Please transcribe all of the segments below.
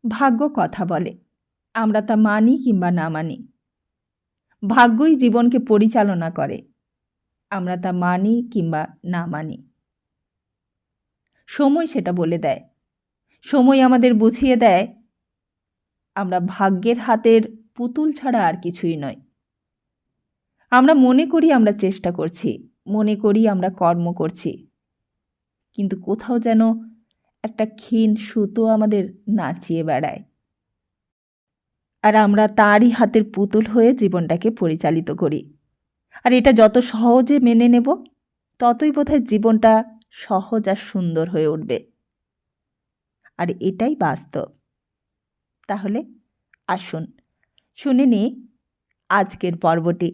ভাগ্য কথা বলে, আমরা তা মানি কিংবা না মানি। ভাগ্যই জীবনকে পরিচালনা করে, আমরা তা মানি কিংবা না মানি। সময় সেটা বলে দেয়। সময় আমাদের বুঝিয়ে দেয় আমরা ভাগ্যের হাতের পুতুল ছাড়া আর কিছুই নয়। আমরা মনে করি আমরা চেষ্টা করছি, মনে করি আমরা কর্ম করছি, কিন্তু কোথাও যেন একটা ক্ষীণ সুতো আমাদের নাচিয়ে বেড়ায়, আর আমরা তারই হাতের পুতুল হয়ে জীবনটাকে পরিচালিত করি। আর এটা যত সহজে মেনে নেব, ততই বোধহয় জীবনটা সহজ আর সুন্দর হয়ে উঠবে। আর এটাই বাস্তব। তাহলে আসুন শুনে নিই আজকের পর্বটি।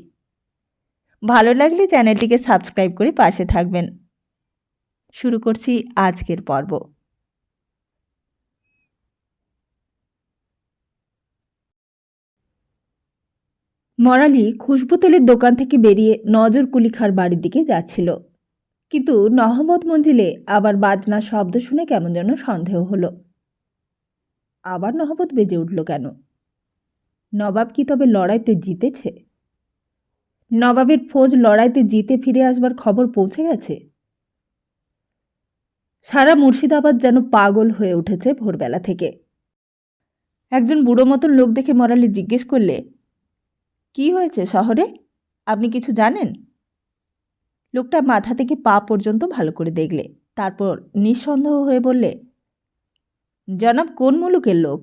ভালো লাগলে চ্যানেলটিকে সাবস্ক্রাইব করে পাশে থাকবেন। শুরু করছি আজকের পর্ব। মরালি খুশবু তেলের দোকান থেকে বেরিয়ে নজর কুলিখার বাড়ির দিকে যাচ্ছিল, কিন্তু নহমত মঞ্জিলে আবার বাজনার শব্দ শুনে কেমন যেন সন্দেহ হলো। আবার নহবত বেজে উঠল কেন? নবাব কি তবে লড়াইতে জিতেছে? নবাবের ফৌজ লড়াইতে জিতে ফিরে আসবার খবর পৌঁছে গেছে? সারা মুর্শিদাবাদ যেন পাগল হয়ে উঠেছে ভোরবেলা থেকে। একজন বুড়ো মতন লোক দেখে মরালি জিজ্ঞেস করলে, কি হয়েছে শহরে? আপনি কিছু জানেন? লোকটা মাথা থেকে পা পর্যন্ত ভালো করে দেখলে, তারপর নিঃসন্দেহ হয়ে বললে, জনাব কোন মুলুকের লোক?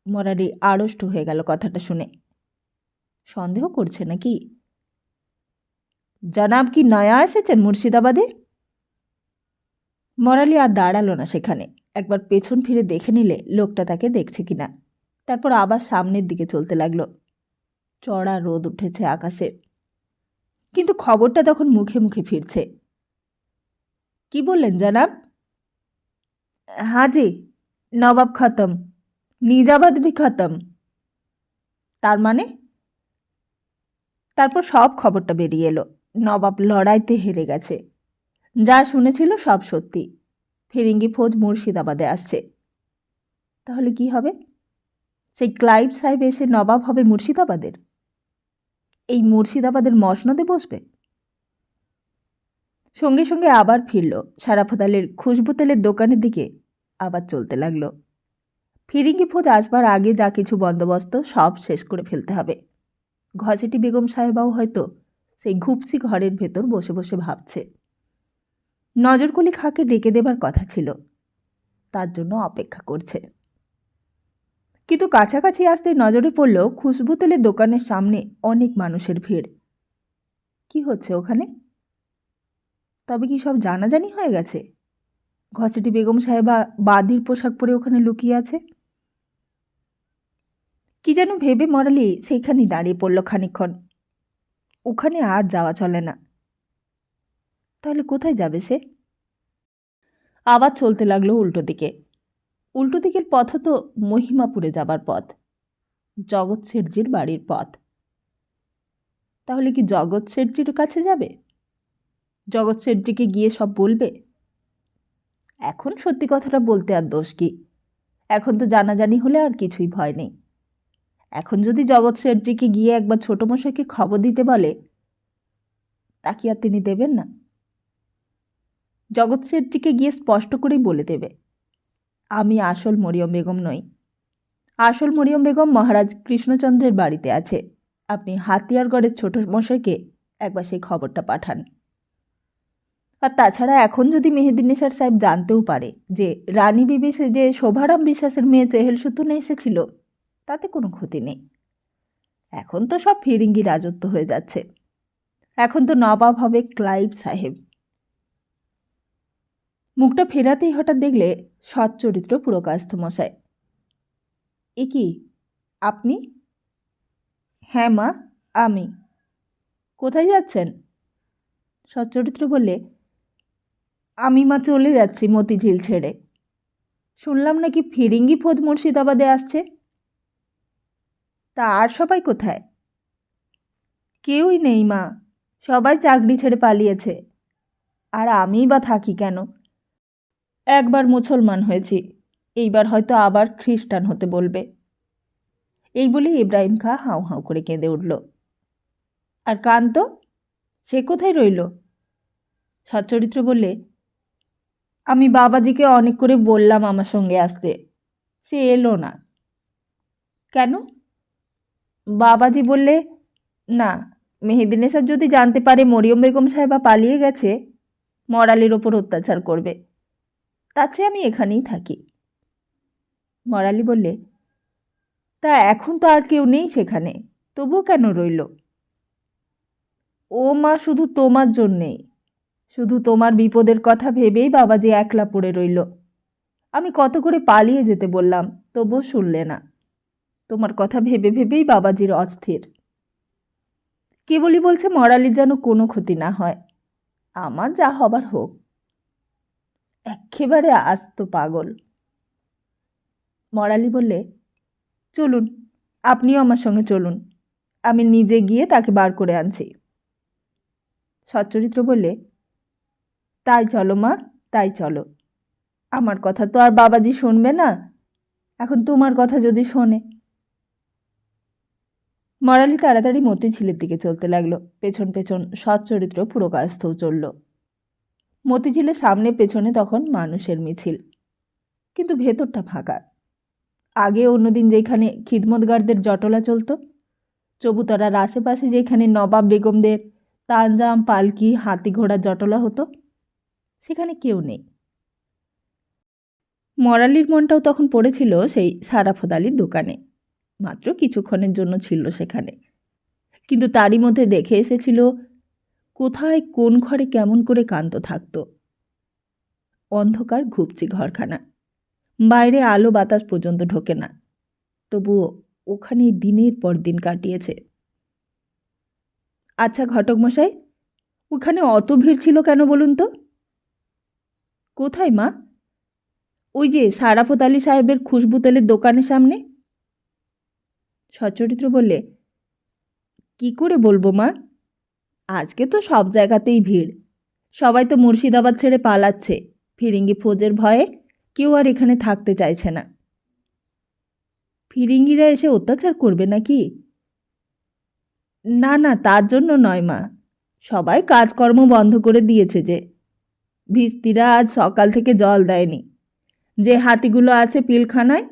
মরালি আড়ষ্ট হয়ে গেল কথাটা শুনে। সন্দেহ করছে নাকি? জনাব কি নয়া এসেছেন মুর্শিদাবাদে? মরালি আর দাঁড়ালো না সেখানে। একবার পেছন ফিরে দেখে নিলে লোকটা তাকে দেখছে কিনা। তারপর আবার সামনের দিকে চলতে লাগলো। চড়া রোদ উঠেছে আকাশে, কিন্তু খবরটা তখন মুখে মুখে ফিরছে। কি বললেন জনাব? হাজি, নবাব খতম, নিজাবাদ ভি খতম। তার মানে? তারপর সব খবরটা বেরিয়ে এলো। নবাব লড়াইতে হেরে গেছে। যা শুনেছিল সব সত্যি। ফিরিঙ্গি ফৌজ মুর্শিদাবাদে আসছে। তাহলে কি হবে? সেই ক্লাইভ সাহেব এসে নবাব হবে মুর্শিদাবাদের? এই মুর্শিদাবাদের মসনদে বসবে? সঙ্গে সঙ্গে আবার ফিরল সারাফত আলীর খুশবু তেলের দোকানের দিকে। আবার চলতে লাগলো। ফিরিঙ্গি ফৌজ আসবার আগে যা কিছু বন্দোবস্ত সব শেষ করে ফেলতে হবে। ঘসেটি বেগম সাহেবাও হয়তো সেই ঘুপসি ঘরের ভেতর বসে বসে ভাবছে। নজরকুলি খাঁকে ডেকে দেবার কথা ছিল, তার জন্য অপেক্ষা করছে। কিন্তু কাছাকাছি আসতে নজরে পড়ল খুশবু তেলের দোকানের সামনে অনেক মানুষের ভিড়। কি হচ্ছে ওখানে? তবে কি সব জানাজানি হয়ে গেছে? ঘসেটি বেগম সাহেবা বাদির পোশাক পরে ওখানে লুকিয়ে আছে? কি যেন ভেবে মরালি সেইখানেই দাঁড়িয়ে পড়ল খানিকক্ষণ। ওখানে আর যাওয়া চলে না। তাহলে কোথায় যাবে সে? আবার চলতে লাগলো উল্টো দিকে। উল্টো দিকের পথ তো মহিমাপুরে যাবার পথ, জগৎ শেঠজির বাড়ির পথ। তাহলে কি জগৎ শেঠজির কাছে যাবে? জগৎ শেঠজিকে গিয়ে সব বলবে? এখন সত্যি কথাটা বলতে আর দোষ কি? এখন তো জানাজানি হলে আর কিছুই ভয় নেই। এখন যদি জগৎ শেঠজিকে গিয়ে একবার ছোট মশাইকে খবর দিতে বলে, তা কি আর তিনি দেবেন না? জগৎ শেঠজিকে গিয়ে স্পষ্ট করেই বলে দেবে, আমি আসল মরিয়ম বেগম নই। আসল মরিয়ম বেগম মহারাজ কৃষ্ণচন্দ্রের বাড়িতে আছে। আপনি হাতিয়ারগড়ের ছোট মশাইকে একবার সেই খবরটা পাঠান। আর তাছাড়া এখন যদি মেহেদিনেসার সাহেব জানতেও পারে যে রানী বিবি যে শোভারাম বিশ্বাসের মেয়ে চেহেল সুতুনে এসেছিল, তাতে কোনো ক্ষতি নেই। এখন তো সব ফিরিঙ্গি রাজত্ব হয়ে যাচ্ছে। এখন তো নবাব হবে ক্লাইভ সাহেব। মুখটা ফেরাতেই হঠাৎ দেখলে সচ্চরিত্র পুরকায়স্থ মশাই। এ কি, আপনি? হ্যাঁ মা, আমি। কোথায় যাচ্ছেন? সচ্চরিত্র বললে, আমি মা চলে যাচ্ছি মতিঝিল ছেড়ে। শুনলাম নাকি ফিরিঙ্গি ফৌজ মুর্শিদাবাদে আসছে। তা আর সবাই কোথায়? কেউই নেই মা, সবাই চাকরি ছেড়ে পালিয়েছে। আর আমিই বা থাকি কেন? একবার মুসলমান হয়েছি, এইবার হয়তো আবার খ্রিস্টান হতে বলবে। এই বলে ইব্রাহিম খাঁ হাউ হাউ করে কেঁদে উঠল। আর কান্ত, সে কোথায় রইল? সচ্চরিত্র বললে, আমি বাবাজিকে অনেক করে বললাম আমার সঙ্গে আসতে, সে এলো না। কেন? বাবাজি বললে, না, মেহেদিনেসা যদি জানতে পারে মরিয়ম বেগম সাহেবা পালিয়ে গেছে, মরালির ওপর অত্যাচার করবে, তার চেয়ে আমি এখানেই থাকি। মরালি বললে, তা এখন তো আর কেউ নেই সেখানে, তবুও কেন রইল? ও মা, শুধু তোমার জন্যেই, শুধু তোমার বিপদের কথা ভেবেই বাবাজি একলা পড়ে রইল। আমি কত করে পালিয়ে যেতে বললাম, তবুও শুনলে না। তোমার কথা ভেবে ভেবেই বাবাজির অস্থির। কেবলই বলছে মরালির যেন কোনো ক্ষতি না হয়, আমার যা হবার হোক। একেবারে আস্ত পাগল। মরালি বললে, চলুন, আপনিও আমার সঙ্গে চলুন, আমি নিজে গিয়ে তাকে বার করে আনছি। সচ্চরিত্র বললে, তাই চলো মা, তাই চলো। আমার কথা তো আর বাবাজি শুনবে না, এখন তোমার কথা যদি শোনে। মরালি তাড়াতাড়ি মতিঝিলের দিকে চলতে লাগলো, পেছন পেছন সচ্চরিত্র পুরকায়স্থও চলল। মতিঝিলের সামনে পেছনে তখন মানুষের মিছিল, কিন্তু ভেতরটা ফাঁকা। আগে অন্যদিন যেখানে খিদমতগারদের জটলা চলত, চবুতরার আশেপাশে যেখানে নবাব বেগমদের তানজাম, পালকি, হাতি ঘোড়ার জটলা হতো, সেখানে কেউ নেই। মরালির মনটাও তখন পড়েছিল সেই সারাফত আলীর দোকানে। মাত্র কিছুক্ষণের জন্য ছিল সেখানে, কিন্তু তারই মধ্যে দেখে এসেছিল কোথায় কোন ঘরে কেমন করে কান্ত থাকত। অন্ধকার ঘুপচি ঘরখানা, বাইরে আলো বাতাস পর্যন্ত ঢোকে না, তবুও ওখানে দিনের পর দিন কাটিয়েছে। আচ্ছা ঘটক মশাই, ওখানে অত ভিড় ছিল কেন বলুন তো? কোথায় মা? ওই যে সারাফত আলী সাহেবের খুশবু তেলের দোকানের সামনে। সচ্চরিত্র বললে, কি করে বলবো মা, আজকে তো সব জায়গাতেই ভিড়। সবাই তো মুর্শিদাবাদ ছেড়ে পালাচ্ছে, ফিরিঙ্গি ফৌজের ভয়ে কেউ আর এখানে থাকতে চাইছে না। ফিরিঙ্গিরা এসে অত্যাচার করবে নাকি? না না, তার জন্য নয় মা, সবাই কাজকর্ম বন্ধ করে দিয়েছে যে। ভিস্তিরা আজ সকাল থেকে জল দেয়নি। যে হাতিগুলো আছে পিলখানায়,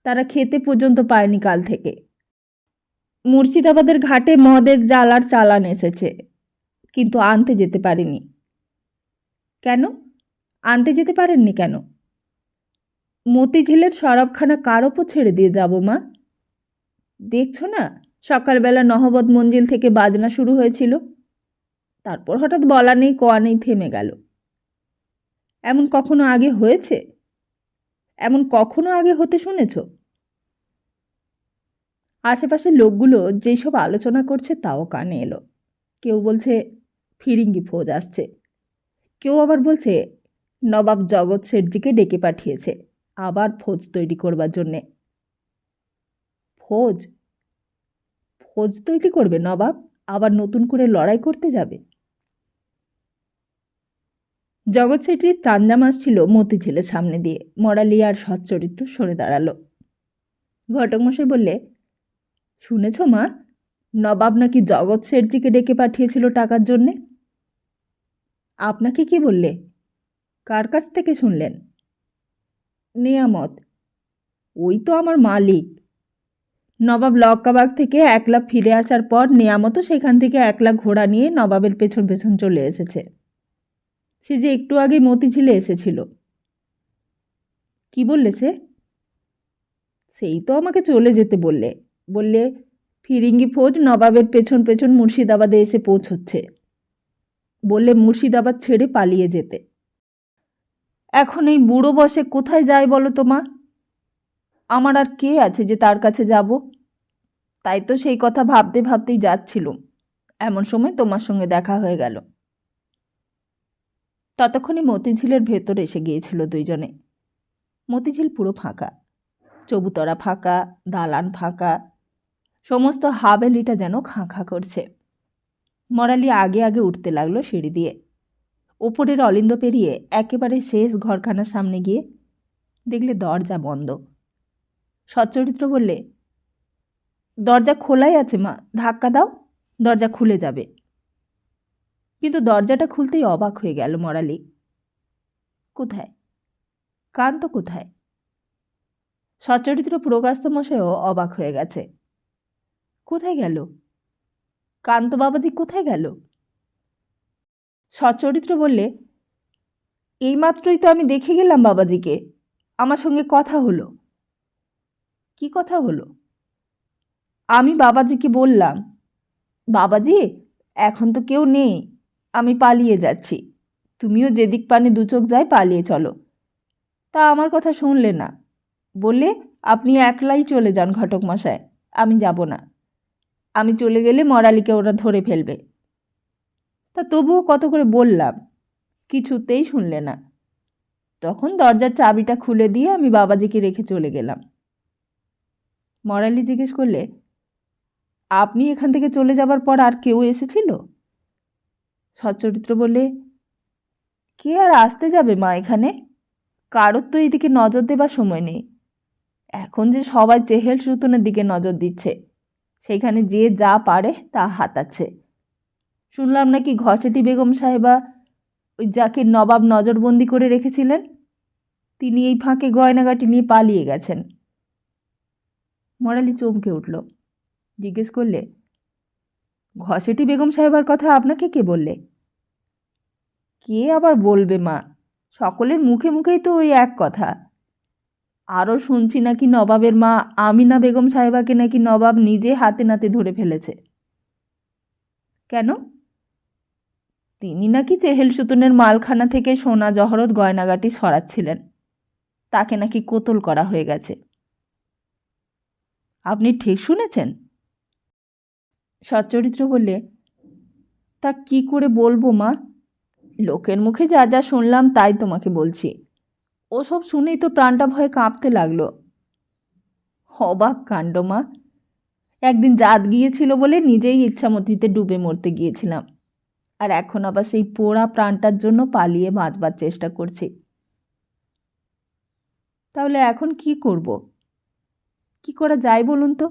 তারা খেতে পর্যন্ত পায়নি কাল থেকে। মুর্শিদাবাদের ঘাটে মদের জ্বালার চালান এসেছে, কিন্তু আনতে যেতে পারেনি। কেন আনতে যেতে পারেননি কেন? মতিঝিলের শরাবখানা কার ওপর ছেড়ে দিয়ে যাব মা? দেখছো না, সকালবেলা নহবত মঞ্জিল থেকে বাজনা শুরু হয়েছিল, তারপর হঠাৎ বলা নেই কোয়া নেই থেমে গেল। এমন কখনো আগে হয়েছে? এমন কখনো আগে হতে শুনেছ? আশেপাশের লোকগুলো যেসব আলোচনা করছে তাও কানে এলো। কেউ বলছে ফিরিঙ্গি ফৌজ আসছে, কেউ আবার বলছে নবাব জগৎ শেঠজিকে ডেকে পাঠিয়েছে আবার ফৌজ তৈরি করবার জন্যে। ফৌজ? ফৌজ তৈরি করবে নবাব? আবার নতুন করে লড়াই করতে যাবে? জগৎ শেঠজির তাঞ্জাম আসছিল মতিঝিলের সামনে দিয়ে। মরালি আর সচ্চরিত্র সরে দাঁড়ালো। ঘটকমশাই বললে, শুনেছ মা, নবাব নাকি জগৎ শেঠজিকে ডেকে পাঠিয়েছিল টাকার জন্যে। আপনাকে কি বললে? কার কাছ থেকে শুনলেন? নেয়ামত, ওই তো আমার মালিক। নবাব লক্কাবাগ থেকে একলা ফিরে আসার পর নেয়ামতও সেখান থেকে একলা ঘোড়া নিয়ে নবাবের পেছন পেছন চলে এসেছে। সে যে একটু আগে মতিঝিলে এসেছিল। কি বললে সে? সেই তো আমাকে চলে যেতে বললে, বললে ফিরিঙ্গি ফৌজ নবাবের পেছন পেছন মুর্শিদাবাদে এসে পৌঁছচ্ছে, বললে মুর্শিদাবাদ ছেড়ে পালিয়ে যেতে। এখন এই বুড়ো বসে কোথায় যায় বলো তো মা? আমার আর কে আছে যে তার কাছে যাব? তাই তো সেই কথা ভাবতে ভাবতেই যাচ্ছিলুম, এমন সময় তোমার সঙ্গে দেখা হয়ে গেল। ততক্ষণে মতিঝিলের ভেতর এসে গিয়েছিল দুইজনে। মতিঝিল পুরো ফাঁকা, চবুতরা ফাঁকা, দালান ফাঁকা, সমস্ত হাবেলিটা যেন খাঁ খাঁ করছে। মরালি আগে আগে উঠতে লাগলো সিঁড়ি দিয়ে। ওপরের অলিন্দ পেরিয়ে একেবারে শেষ ঘরখানার সামনে গিয়ে দেখলে দরজা বন্ধ। সচ্চরিত্র বললে, দরজা খোলাই আছে মা, ধাক্কা দাও, দরজা খুলে যাবে। কিন্তু দরজাটা খুলতেই অবাক হয়ে গেল মরালি। কোথায়? কান্ত কোথায়? সচ্চরিত্র প্রকাশমশাইও অবাক হয়ে গেছে। কোথায় গেল? কান্ত বাবাজি কোথায় গেল? সচ্চরিত্র বললে, এইমাত্রই তো আমি দেখে গেলাম বাবাজিকে, আমার সঙ্গে কথা হলো। কি কথা হলো? আমি বাবাজিকে বললাম, বাবাজি এখন তো কেউ নেই, আমি পালিয়ে যাচ্ছি, তুমিও যেদিক পানে দু চোখ যায় পালিয়ে চলো। তা আমার কথা শুনলে না, বললে আপনি একলাই চলে যান ঘটক মশাই, আমি যাব না, আমি চলে গেলে মরালিকে ওরা ধরে ফেলবে। তা তবুও কত করে বললাম, কিছুতেই শুনলে না। তখন দরজার চাবিটা খুলে দিয়ে আমি বাবাজিকে রেখে চলে গেলাম। মরালি জিজ্ঞেস করলে, আপনি এখান থেকে চলে যাবার পর আর কেউ এসেছিল? সচ্চরিত্র বললে, কে আর আসতে যাবে মা এখানে? কারোর তো এইদিকে নজর দেবার সময় নেই। এখন যে সবাই চেহেল সুতনের দিকে নজর দিচ্ছে, সেখানে যে যা পারে তা হাতাচ্ছে। শুনলাম নাকি ঘসেটি বেগম সাহেবা, ওই যাকে নবাব নজরবন্দি করে রেখেছিলেন, তিনি এই ফাঁকে গয়নাগাটি নিয়ে পালিয়ে গেছেন। মরালি চমকে উঠল, জিজ্ঞেস করলে, ঘসেটি বেগম সাহেবার কথা আপনাকে কে বললে? কে আবার বলবে মা, সকলের মুখে মুখেই তো ওই এক কথা। আরও শুনছি নাকি নবাবের মা আমিনা বেগম সাহেবাকে নাকি নবাব নিজে হাতে নাতে ধরে ফেলেছে। কেন? তিনি নাকি চেহেল সুতনের মালখানা থেকে সোনা জহরত গয়নাগাটি সরাচ্ছিলেন, তাকে নাকি কোতল করা হয়ে গেছে। আপনি ঠিক শুনেছেন? সচ্চরিত্র বললে, তা কি করে বলবো মা, লোকের মুখে যা যা শুনলাম তাই তোমাকে বলছি। ওসব শুনেই তো প্রাণটা ভয়ে কাঁপতে লাগলো। অবাক কাণ্ড মা, একদিন জাত গিয়েছিল বলে নিজেই ইচ্ছামতিতে ডুবে মরতে গিয়েছিলাম, আর এখন আবার সেই পোড়া প্রাণটার জন্য পালিয়ে বাঁচবার চেষ্টা করছি। তাহলে এখন কি করব? কি করা যায় বলুন তো?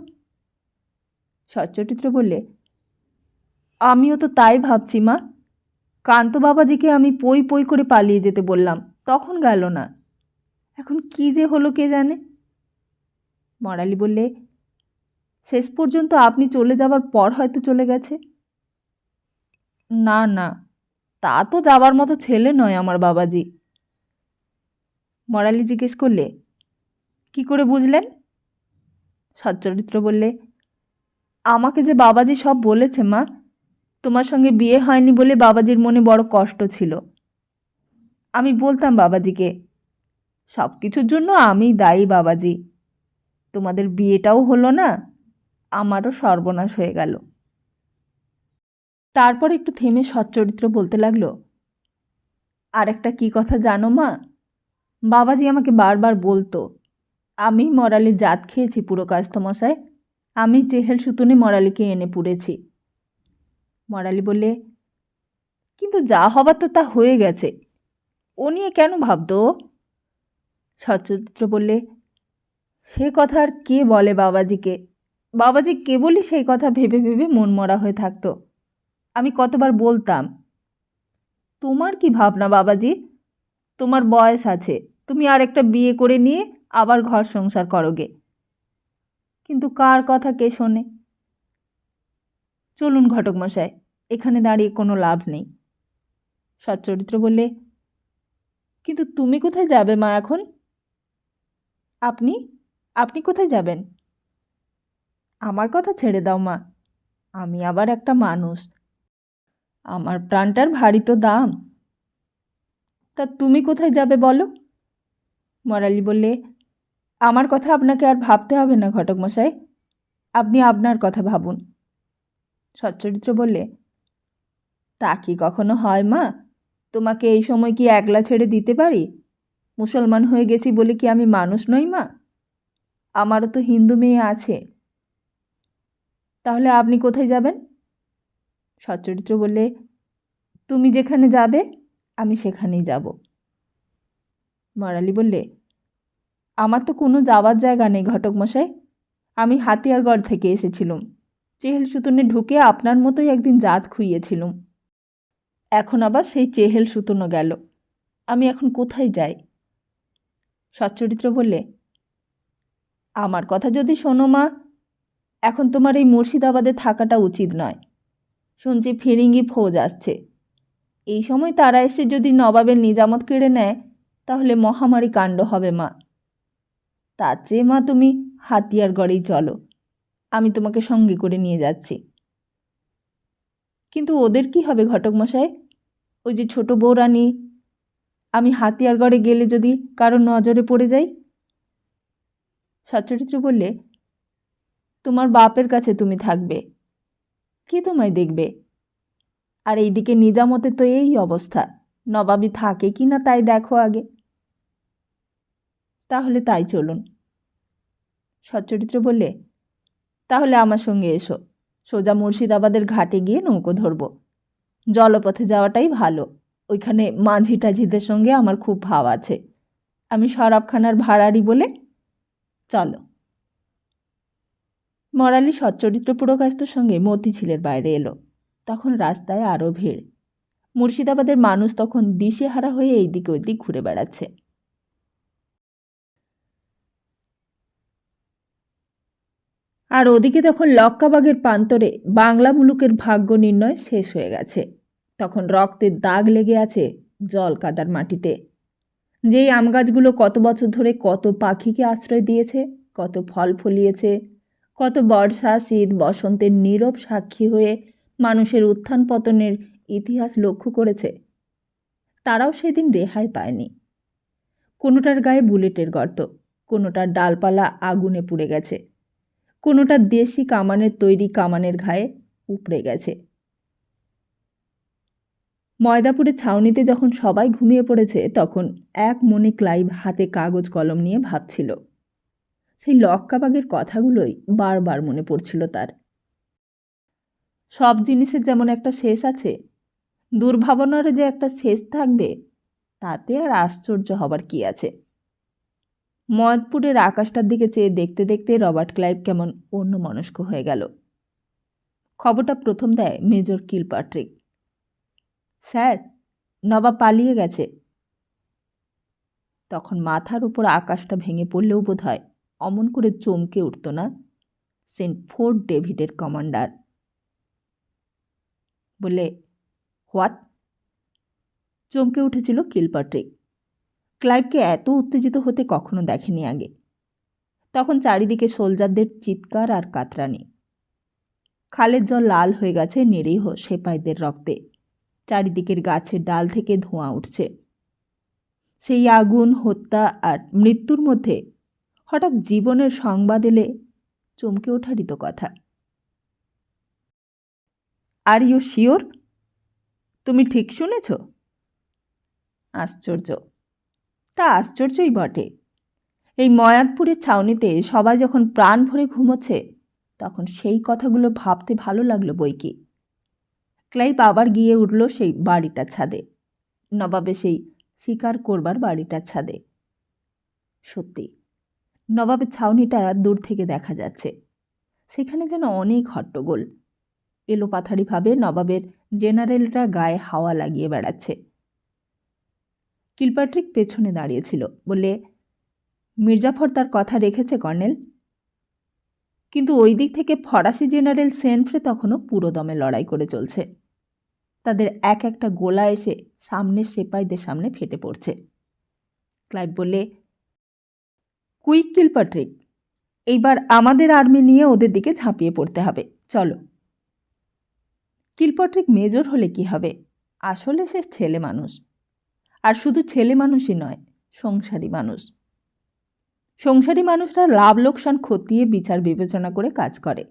সচ্চরিত্র বললে, আমিও তো তাই ভাবছি মা। কান্ত বাবাজিকে আমি পই পই করে পালিয়ে যেতে বললাম, তখন গেল না। এখন কি যে হলো কে জানে। মরালি বললে, শেষ পর্যন্ত আপনি চলে যাবার পর হয়তো চলে গেছে। না না, তা তো যাবার মতো ছেলে নয় আমার বাবাজি। মরালি জিজ্ঞেস করলে, কি করে বুঝলেন? সচ্চরিত্র বললে, আমাকে যে বাবাজি সব বলেছে মা, তোমার সঙ্গে বিয়ে হয়নি বলে বাবাজির মনে বড় কষ্ট ছিল। আমি বলতাম বাবাজিকে, সব কিছুর জন্য আমিই দায়ী বাবাজি, তোমাদের বিয়েটাও হলো না, আমারও সর্বনাশ হয়ে গেল। তারপর একটু থেমে সচ্চরিত্র বলতে লাগলো, আর একটা কী কথা জানো মা, বাবাজি আমাকে বারবার বলতো, আমি মরালির জাত খেয়েছি পুরো কাস্তমশায়, আমি চেহেল সুতনে মরালিকে এনে পুড়েছি। মরালি বললে, কিন্তু যা হবার তো তা হয়ে গেছে, ও নিয়ে কেন ভাবতো? সচ্চরিত্র বললে, সে কথা আর কে বলে বাবাজিকে, বাবাজি কেবলই সেই কথা ভেবে ভেবে মনমরা হয়ে থাকতো। আমি কতবার বলতাম, তোমার কি ভাবনা বাবাজি, তোমার বয়স আছে, তুমি আর একটা বিয়ে করে নিয়ে আবার ঘর সংসার করোগে। কিন্তু কার কথা কে শোনে? চলুন ঘটক মশাই, এখানে দাঁড়িয়ে কোনো লাভ নেই। সচ্চরিত্র বললে, কিন্তু তুমি কোথায় যাবে মা এখন? আপনি আপনি কোথায় যাবেন? আমার কথা ছেড়ে দাও মা, আমি আবার একটা মানুষ, আমার প্রাণটার ভারী তো দাম। তা তুমি কোথায় যাবে বলো? মরালি বললে, আমার কথা আপনাকে আর ভাবতে হবে না ঘটক মশাই, আপনি আপনার কথা ভাবুন। সচ্চরিত্র বললে, তা কি কখনো হয় মা, তোমাকে এই সময় কি একলা ছেড়ে দিতে পারি? মুসলমান হয়ে গেছি বলে কি আমি মানুষ নই মা? আমারও তো হিন্দু মেয়ে আছে। তাহলে আপনি কোথায় যাবেন? সচ্চরিত্র বললে, তুমি যেখানে যাবে আমি সেখানেই যাব। মরালি বললে, আমার তো কোনো যাওয়ার জায়গা নেই ঘটক মশাই। আমি হাতিয়ারগড় থেকে এসেছিলুম। চেহেল সুতনে ঢুকে আপনার মতোই একদিন জাত খুইয়েছিলুম। এখন আবার সেই চেহেল সুতনও গেল। আমি এখন কোথায় যাই? সচ্চরিত্র বললে, আমার কথা যদি শোনো মা, এখন তোমার এই মুর্শিদাবাদে থাকাটা উচিত নয়। শুনছি ফিরিঙ্গি ফৌজ আসছে। এই সময় তারা এসে যদি নবাবের নিজামত কেড়ে নেয়, তাহলে মহামারী কাণ্ড হবে মা। তার চেয়ে মা তুমি হাতিয়ারগড়েই চলো, আমি তোমাকে সঙ্গে করে নিয়ে যাচ্ছি। কিন্তু ওদের কি হবে ঘটক মশাই? ওই যে ছোট বউরানী, আমি হাতিয়ারগড়ে গেলে যদি কারো নজরে পড়ে যাই? সচ্চরিত্র বললে, তোমার বাপের কাছে তুমি থাকবে, কে তোমায় দেখবে? আর এইদিকে নিজামতে তো এই অবস্থা, নবাবী থাকে কি না তাই দেখো আগে। তাহলে তাই চলুন। সচ্চরিত্র বললে, তাহলে আমার সঙ্গে এসো, সোজা মুর্শিদাবাদের ঘাটে গিয়ে নৌকো ধরব। জলপথে যাওয়াটাই ভালো, ওইখানে মাঝি টাঝিদের সঙ্গে আমার খুব ভাব আছে। আমি শরাবখানার ভাড়ারি বলে। চলো। মরালি সচ্চরিত্র পুরকায়স্থর সঙ্গে মতিঝিলের বাইরে এলো। তখন রাস্তায় আরও ভিড়। মুর্শিদাবাদের মানুষ তখন দিশেহারা হয়ে এইদিকে ওইদিক ঘুরে বেড়াচ্ছে। আর ওদিকে তখন লক্কাবাগের প্রান্তরে বাংলা মুলুকের ভাগ্য নির্ণয় শেষ হয়ে গেছে। তখন রক্তের দাগ লেগে আছে জল কাদার মাটিতে। যেই আম গাছগুলো কত বছর ধরে কত পাখিকে আশ্রয় দিয়েছে, কত ফল ফলিয়েছে, কত বর্ষা শীত বসন্তের নীরব সাক্ষী হয়ে মানুষের উত্থান পতনের ইতিহাস লক্ষ্য করেছে, তারাও সেদিন রেহাই পায়নি। কোনোটার গায়ে বুলেটের গর্ত, কোনোটার ডালপালা আগুনে পুড়ে গেছে, কোনোটা দেশি কামানের তৈরি কামানের ঘায়ে উপড়ে গেছে। ময়দাপুরের ছাউনিতে যখন সবাই ঘুমিয়ে পড়েছে, তখন এক মনে ক্লাইভ হাতে কাগজ কলম নিয়ে ভাবছিল। সেই লক্কাবাগের কথাগুলোই বারবার মনে পড়ছিল তার। সব জিনিসের যেমন একটা শেষ আছে, দুর্ভাবনার যে একটা শেষ থাকবে, তাতে আর আশ্চর্য হবার কি আছে। ময়দপুরের আকাশটার দিকে চেয়ে দেখতে দেখতে রবার্ট ক্লাইভ কেমন অন্যমনস্ক হয়ে গেল। খবরটা প্রথম দেয় মেজর কিলপাট্রিক। স্যার, নবাব পালিয়ে গেছে। তখন মাথার উপর আকাশটা ভেঙে পড়লেও বোধ হয় অমন করে চমকে উঠত না সেন্ট ফোর্ট ডেভিডের কমান্ডার। বলে, হোয়াট? চমকে উঠেছিল কিলপাট্রিক। ক্লাইভকে এত উত্তেজিত হতে কখনো দেখেনি আগে। তখন চারিদিকে সোলজারদের চিৎকার আর কাতরানি। খালের জল লাল হয়ে গেছে নিরীহ সেপাইদের রক্তে। চারিদিকের গাছের ডাল থেকে ধোঁয়া উঠছে। সেই আগুন, হত্যা আর মৃত্যুর মধ্যে হঠাৎ জীবনের সংবাদ এলে চমকে ওঠারই তো কথা। Are you sure? তুমি ঠিক শুনেছ? আশ্চর্য। তা আশ্চর্যই বটে। এই ময়াদপুরের ছাউনিতে সবাই যখন প্রাণ ভরে ঘুমোচ্ছে, তখন সেই কথাগুলো ভাবতে ভালো লাগলো বই কি। ক্লাইভ আবার গিয়ে উঠল সেই বাড়িটার ছাদে, নবাবে সেই শিকার করবার বাড়িটার ছাদে। সত্যি, নবাবের ছাউনিটা দূর থেকে দেখা যাচ্ছে। সেখানে যেন অনেক হট্টগোল। এলোপাথারিভাবে নবাবের জেনারেলরা গায়ে হাওয়া লাগিয়ে বেড়াচ্ছে। কিলপাট্রিক পেছনে দাঁড়িয়েছিল। বলে, মির্জাফর তার কথা রেখেছে কর্নেল। কিন্তু ওই দিক থেকে ফরাসি জেনারেল সেনফ্রে তখনও পুরোদমে লড়াই করে চলছে। তাদের এক একটা গোলা এসে সামনের সেপাইদের সামনে ফেটে পড়ছে। ক্লাইভ বললে, কুইক কিলপাট্রিক, এইবার আমাদের আর্মি নিয়ে ওদের দিকে ঝাঁপিয়ে পড়তে হবে, চলো। কিলপাট্রিক মেজর হলে কি হবে, আসলে সে ছেলে মানুষ। আর শুধু ছেলে মানুষই নয়, সংসারী মানুষ। সংসারী মানুষরা লাভ লোকসান খতিয়ে বিচার বিবেচনা করে কাজ করে।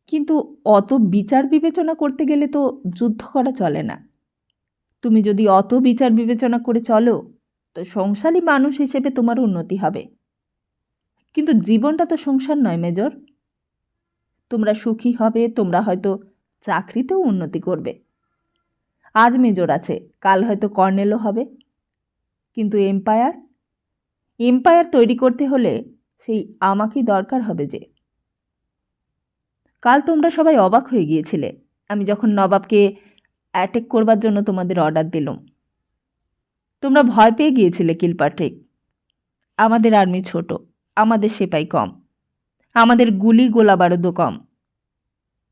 কিন্তু অত বিচার বিবেচনা করতে গেলে তো যুদ্ধ করা চলে না। তুমি যদি অত বিচার বিবেচনা করে চলো, তো সংসারী মানুষ হিসেবে তোমার উন্নতি হবে। কিন্তু জীবনটা তো সংসার নয় মেজর। তোমরা সুখী হবে, তোমরা হয়তো চাকরিতেও উন্নতি করবে। আজ মেজর আছে, কাল হয়তো কর্নেলও হবে। কিন্তু এম্পায়ার, এম্পায়ার তৈরি করতে হলে সেই আমাকেই দরকার হবে যে। কাল তোমরা সবাই অবাক হয়ে গিয়েছিলে আমি যখন নবাবকে অ্যাটাক করবার জন্য তোমাদের অর্ডার দিলাম। তোমরা ভয় পেয়ে গিয়েছিলে কিলপাট্রিক। আমাদের আর্মি ছোট, আমাদের সেপাই কম, আমাদের গুলি গোলা বারুদও কম।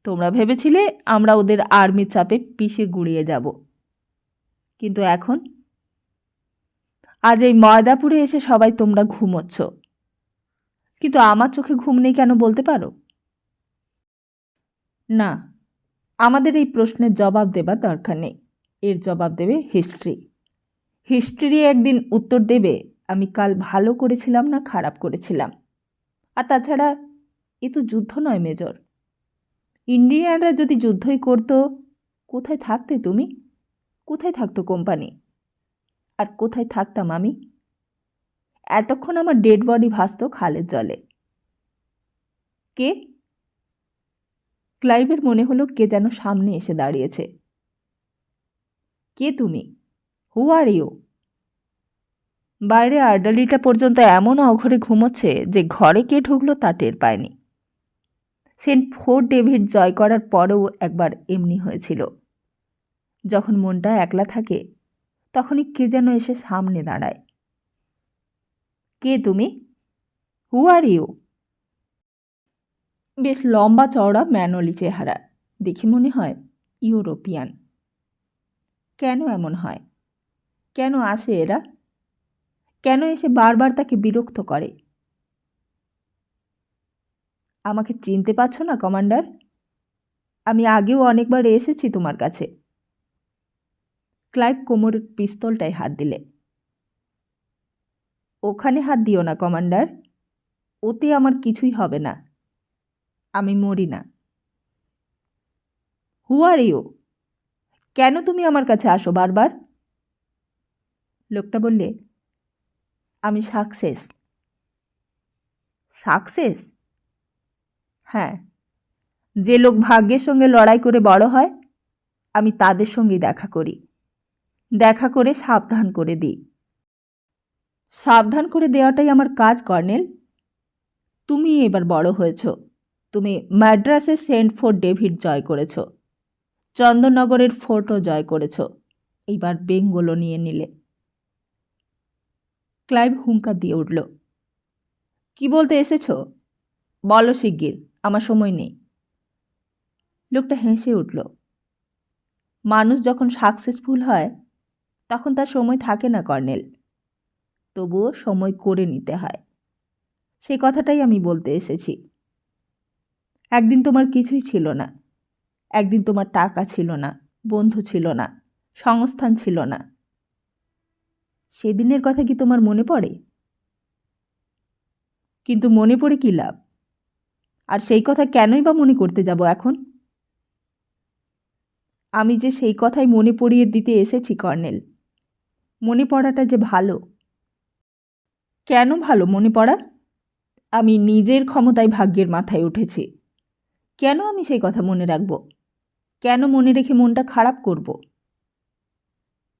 তোমরা ভেবেছিলে আমরা ওদের আর্মির চাপে পিষে গুড়িয়ে যাব। কিন্তু এখন আজ এই ময়দাপুরে এসে সবাই তোমরা ঘুমোচ্ছ, কিন্তু আমার চোখে ঘুম নেই কেন বলতে পারো? না, আমাদের এই প্রশ্নের জবাব দেবার দরকার নেই। এর জবাব দেবে হিস্ট্রি। হিস্ট্রি একদিন উত্তর দেবে আমি কাল ভালো করেছিলাম না খারাপ করেছিলাম। আর তাছাড়া এ তো যুদ্ধ নয় মেজর। ইন্ডিয়ানরা যদি যুদ্ধই করতো, কোথায় থাকতে তুমি? কোথায় থাকতো কোম্পানি? আর কোথায় থাকতাম আমি? এতক্ষণ আমার ডেড বডি ভাসত খালের জলে। কে? ক্লাইভের মনে হলো কে যেন সামনে এসে দাঁড়িয়েছে। কে তুমি? হু আর ইউ? বাইরে আর্ডালিটা পর্যন্ত এমন অঘরে ঘুমোচ্ছে যে ঘরে কে ঢুকলো তা টের পায়নি। সেন্ট ফোর্ট ডেভিড জয় করার পরেও একবার এমনি হয়েছিল। যখন মনটা একলা থাকে তখনই কে যেন এসে সামনে দাঁড়ায়। কে তুমি? হু আর ইউ? বেশ লম্বা চওড়া ম্যানলি চেহারা, দেখে মনে হয় ইউরোপিয়ান। কেন এমন হয়? কেন আসে এরা? কেন এসে বারবার তাকে বিরক্ত করে? আমাকে চিনতে পারছো না কমান্ডার? আমি আগেও অনেকবার এসেছি তোমার কাছে। ক্লাইভ কোমরের পিস্তলটায় হাত দিলে। ওখানে হাত দিও না কমান্ডার, ওতে আমার কিছুই হবে না। আমি মরি না। হু আর ইউ? কেন তুমি আমার কাছে আসো বারবার? লোকটা বললে, আমি সাকসেস। সাকসেস? হ্যাঁ, যে লোক ভাগ্যের সঙ্গে লড়াই করে বড় হয়, আমি তাদের সঙ্গেই দেখা করি। দেখা করে সাবধান করে দিই। সাবধান করে দেওয়াটাই আমার কাজ কর্নেল। তুমি এবার বড় হয়েছ। তুমি ম্যাড্রাসে সেন্ট ফোর্ট ডেভিড জয় করেছ, চন্দননগরের ফোর্টও জয় করেছ, এইবার বেঙ্গলও নিয়ে নিলে। ক্লাইভ হুঙ্কার দিয়ে উঠল। কি বলতে এসেছ? বলো শিগগির, আমার সময় নেই। লোকটা হেসে উঠল। মানুষ যখন সাকসেসফুল হয় তখন তার সময় থাকে না কর্নেল, তবুও সময় করে নিতে হয়। সে কথাটাই আমি বলতে এসেছি। একদিন তোমার কিছুই ছিল না, একদিন তোমার টাকা ছিল না, বন্ধু ছিল না, সংস্থান ছিল না। সেদিনের কথা কি তোমার মনে পড়ে? কিন্তু মনে পড়ে কি লাভ? আর সেই কথা কেনই বা মনে করতে যাব এখন? আমি যে সেই কথাই মনে পড়িয়ে দিতে এসেছি কর্নেল। মনে পড়াটা যে ভালো। কেন ভালো মনে পড়া? আমি নিজের ক্ষমতায় ভাগ্যের মাথায় উঠেছি। কেন আমি সেই কথা মনে রাখব? কেন মনে রেখে মনটা খারাপ করব?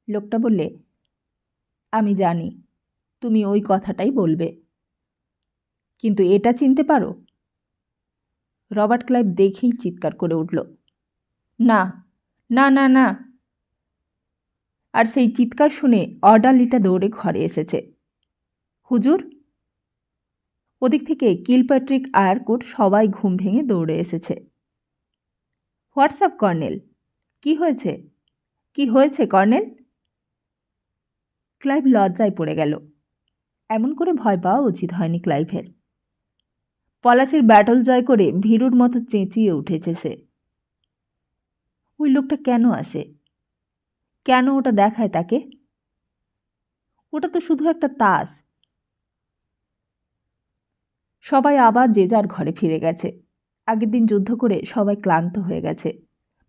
লোকটা বললে, আমি জানি তুমি ওই কথাটাই বলবে, কিন্তু এটা চিনতে পারো? রবার্ট ক্লাইভ দেখেই চিৎকার করে উঠল, না না না না। আর সেই চিৎকার শুনে অর্ডারলিটা দৌড়ে ঘরে এসেছে। হুজুর? ওদিক থেকে কিলপ্যাট্রিক, আয়ারকুট সবাই ঘুম ভেঙে দৌড়ে এসেছে। হোয়াটসঅ্যাপ কর্নেল, কি হয়েছে? কি হয়েছে কর্নেল? ক্লাইভ লজ্জায় পড়ে গেল। এমন করে ভয় পাওয়া উচিত হয়নি ক্লাইভের। পলাশির ব্যাটল জয় করে ভীরুর মতো চেঁচিয়ে উঠেছে সে। ওই লোকটা কেন আসে? কেন ওটা দেখায় তাকে? ওটা তো শুধু একটা তাস। সবাই আবার যে যার ঘরে ফিরে গেছে। আগের দিন যুদ্ধ করে সবাই ক্লান্ত হয়ে গেছে।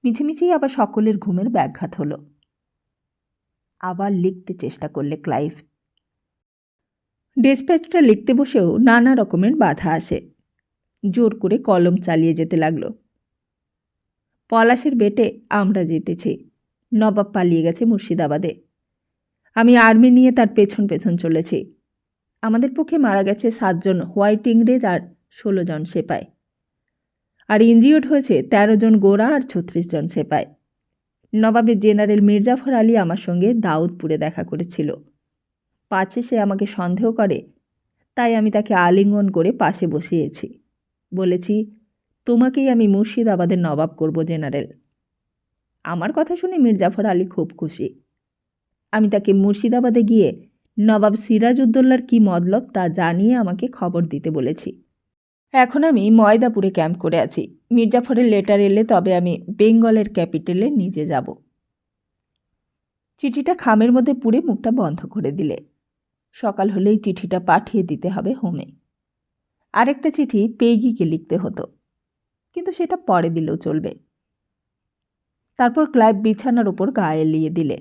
মিছিমিছিই আবার সকলের ঘুমের ব্যাঘাত হলো। আবার লিখতে চেষ্টা করলে ক্লাইভ। ডেসপ্যাচটা লিখতে বসেও নানা রকমের বাধা আসে। জোর করে কলম চালিয়ে যেতে লাগলো। পলাশের বেটে আমরা জিতেছি। নবাব পালিয়ে গেছে মুর্শিদাবাদে। আমি আর্মি নিয়ে তার পেছন পেছন চলেছি। আমাদের পক্ষে মারা গেছে 7 জন হোয়াইট ইংরেজ আর 16 জন সেপাই, আর ইনজিওর্ড হয়েছে 13 জন গোরা আর 36 জন সেপাই। নবাবের জেনারেল মির্জাফর আলী আমার সঙ্গে দাউদপুরে দেখা করেছিল। পাছে সে আমাকে সন্দেহ করে, তাই আমি তাকে আলিঙ্গন করে পাশে বসিয়েছি। বলেছি, তোমাকেই আমি মুর্শিদাবাদের নবাব করব জেনারেল। আমার কথা শুনে মির্জাফর আলী খুব খুশি। আমি তাকে মুর্শিদাবাদে গিয়ে নবাব সিরাজউদ্দৌলার কী মতলব তা জানিয়ে আমাকে খবর দিতে বলেছি। এখন আমি ময়দাপুরে ক্যাম্প করে আছি। মির্জাফরের লেটার এলে তবে আমি বেঙ্গলের ক্যাপিটালে নিজে যাব। চিঠিটা খামের মধ্যে পুড়ে মুখটা বন্ধ করে দিলে। সকাল হলেই চিঠিটা পাঠিয়ে দিতে হবে হোমে। আরেকটা চিঠি পেগিকে লিখতে হতো, কিন্তু সেটা পরে দিলেও চলবে। তারপর ক্লাইভ বিছানার ওপর গায়ে এলিয়ে দিলে।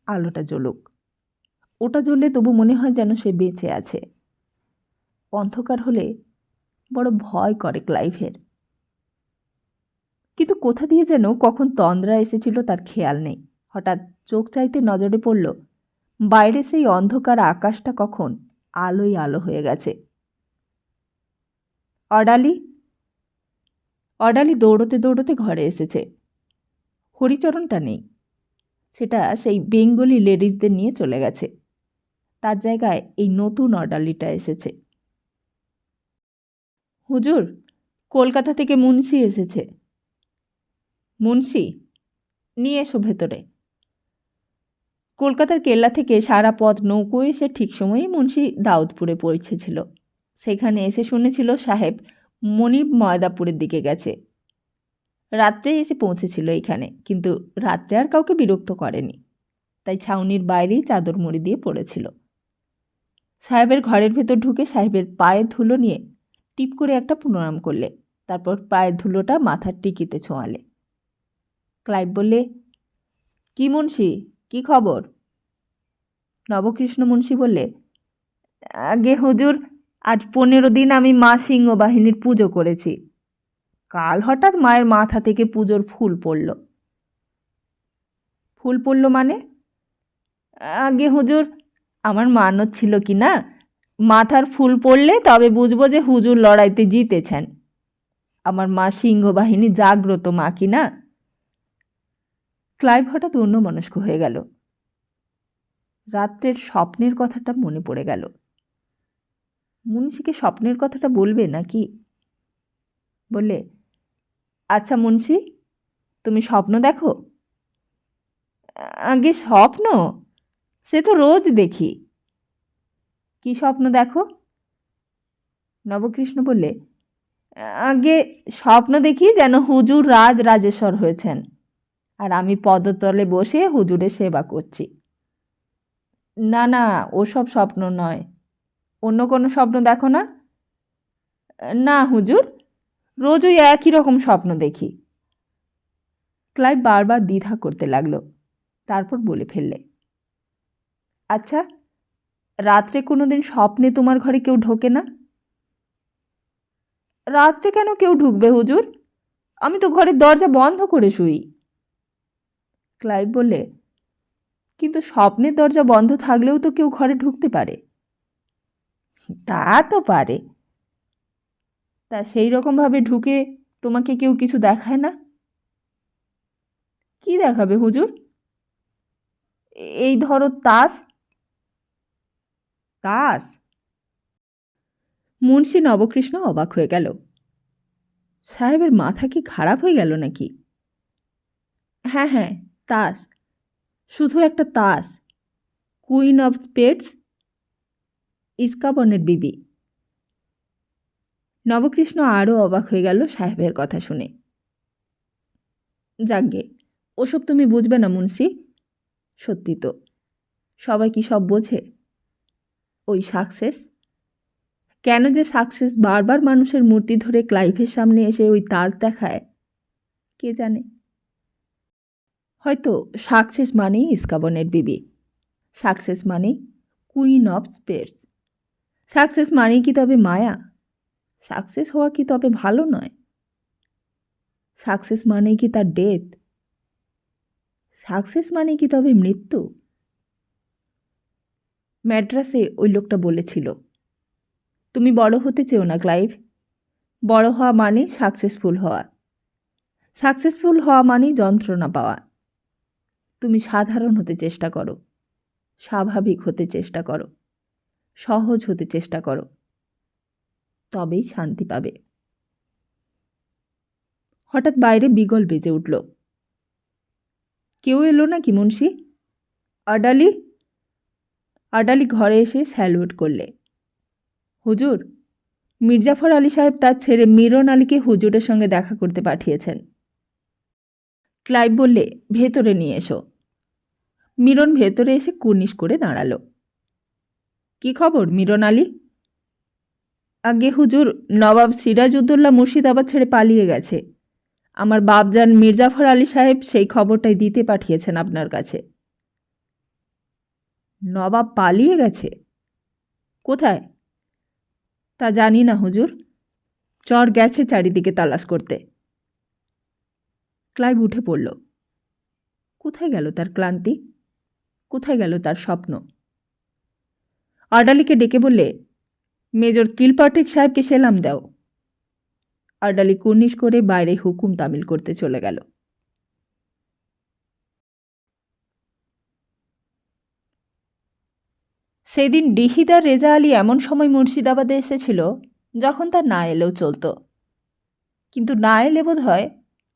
আলোটা জ্বলুক। ওটা জ্বললে তবু মনে হয় যেন সে বেঁচে আছে। অন্ধকার হলে বড় ভয় করে ক্লাইভের। কিন্তু কোথা দিয়ে যেন কখন তন্দ্রা এসেছিল তার খেয়াল নেই। হঠাৎ চোখ চাইতে নজরে পড়ল বাইরে সেই অন্ধকার আকাশটা কখন আলোয় আলো হয়ে গেছে। অর্ডালি দৌড়তে দৌড়তে ঘরে এসেছে। হরিচরণটা নেই, সেটা সেই বেঙ্গলি লেডিসদের নিয়ে চলে গেছে। তার জায়গায় এই নতুন অর্ডালিটা এসেছে। হুজুর, কলকাতা থেকে মুন্সি এসেছে। মুন্সি? নিয়ে এসো ভেতরে। কলকাতার কেল্লা থেকে সারা পথ নৌকো এসে ঠিক সময়েই মুন্সি দাউদপুরে পৌঁছেছিল। সেখানে এসে শুনেছিল সাহেব মনিব ময়দাপুরের দিকে গেছে। রাত্রে এসে পৌঁছেছিল এইখানে, কিন্তু রাত্রে আর কাউকে বিরক্ত করেনি, তাই ছাউনির বাইরেই চাদর মুড়ি দিয়ে পড়েছিল। সাহেবের ঘরের ভেতর ঢুকে সাহেবের পায়ের ধুলো নিয়ে টিপ করে একটা প্রণাম করলে, তারপর পায়ের ধুলোটা মাথার টিকিতে ছোঁয়ালে। ক্লাইভ বললে, কি মুন্সি, কি খবর? নবকৃষ্ণ মুন্সি বললে, আগে হুজুর, আজ 15 দিন আমি মা সিংহ বাহিনীর পুজো করেছি। কাল হঠাৎ মায়ের মাথা থেকে পুজোর ফুল পড়ল। ফুল পড়ল মানে? আগে হুজুর, আমার মানত ছিল কি না, মাথার ফুল পড়লে তবে বুঝবো যে হুজুর লড়াইতে জিতেছেন। আমার মা সিংহ বাহিনী জাগ্রত মা কি না। ক্লাইভ হঠাৎ অন্যমনস্ক হয়ে গেল। রাত্রের স্বপ্নের কথাটা মনে পড়ে গেল। মুন্সিকে স্বপ্নের কথাটা বলবে নাকি? বললে, আচ্ছা মুন্সি, তুমি স্বপ্ন দেখো? আগে স্বপ্ন? সে তো রোজ দেখি। কি স্বপ্ন দেখো? নবকৃষ্ণ বললে, আগে স্বপ্ন দেখি যেন হুজুর রাজ রাজেশ্বর হয়েছেন, আর আমি পদতলে বসে হুজুরের সেবা করছি। না না, ওসব স্বপ্ন নয়। অন্য কোনো স্বপ্ন দেখো না? না হুজুর, রোজ ওই একই রকম স্বপ্ন দেখি। ক্লাইভ বারবার দ্বিধা করতে লাগলো, তারপর বলে ফেললে, আচ্ছা, রাত্রে কোনোদিন স্বপ্নে তোমার ঘরে কেউ ঢোকে না? রাত্রে কেন কেউ ঢুকবে হুজুর? আমি তো ঘরের দরজা বন্ধ করে শুই। ক্লাইভ বললে, কিন্তু স্বপ্নের দরজা বন্ধ থাকলেও তো কেউ ঘরে ঢুকতে পারে। তা তো পারে, তা সেই রকমভাবে ঢুকে তোমাকে কেউ কিছু দেখায় না? কি দেখাবে হুজুর? এই ধরো তাস। তাস? মুন্সি নবকৃষ্ণ অবাক হয়ে গেল। সাহেবের মাথা কি খারাপ হয়ে গেল নাকি? হ্যাঁ হ্যাঁ, তাস, শুধু একটা তাস। কুইন অফ স্পেডস, ইস্কাবনের বিবি। নবকৃষ্ণ আরও অবাক হয়ে গেল সাহেবের কথা শুনে। যাকগে, ওসব তুমি বুঝবে না মুন্সি। সত্যি তো, সবাই কি সব বোঝে? ওই সাকসেস, কেন যে সাকসেস বারবার মানুষের মূর্তি ধরে ক্লাইভের সামনে এসে ওই তাজ দেখায়, কে জানে। হয়তো সাকসেস মানেই ইস্কাবনের বিবি, সাকসেস মানেই কুইন অফ স্পেডস, সাকসেস মানেই কি তবে মায়া? সাকসেস হওয়া কি তবে ভালো নয়? সাকসেস মানেই কি তার ডেথ? সাকসেস মানেই কি তবে মৃত্যু? ম্যাড্রাসে ওই লোকটা বলেছিল, তুমি বড় হতে চেও না ক্লাইভ, বড় হওয়া মানে সাকসেসফুল হওয়া, সাকসেসফুল হওয়া মানেই যন্ত্রণা পাওয়া। তুমি সাধারণ হতে চেষ্টা করো, স্বাভাবিক হতে চেষ্টা করো, সহজ হতে চেষ্টা করো, তবেই শান্তি পাবে। হঠাৎ বাইরে বিগল বেজে উঠল। কেউ এলো নাকি মুন্সি? আডালি? আডালি ঘরে এসে স্যালুট করলে। হুজুর, মির্জাফর আলী সাহেব তার ছেলে মিরন আলীকে হুজুরের সঙ্গে দেখা করতে পাঠিয়েছেন। ক্লাইভ বললে, ভেতরে নিয়ে এসো। মিরন ভেতরে এসে কুর্নিশ করে দাঁড়ালো। কি খবর মিরন আলী? আগে হুজুর, নবাব সিরাজউদ্দৌলা মুর্শিদাবাদ ছেড়ে পালিয়ে গেছে। আমার বাপজান মির্জাফর আলী সাহেব সেই খবরটাই দিতে পাঠিয়েছেন আপনার কাছে। নবাব পালিয়ে গেছে? কোথায়? তা জানি না হুজুর, চর গেছে চারিদিকে তালাশ করতে। ক্লাইভ উঠে পড়ল। কোথায় গেল তার ক্লান্তি? কোথায় গেল তার স্বপ্ন? আডালিকে ডেকে বললে, মেজর কিলপার্টিক সাহেবকে সেলাম দাও। আডালি কুর্নিশ করে বাইরে হুকুম তামিল করতে চলে গেল। সেদিন ডিহিদার রেজা আলী এমন সময় মুর্শিদাবাদে এসেছিল যখন তার না এলেও চলত, কিন্তু না এলে বোধ হয়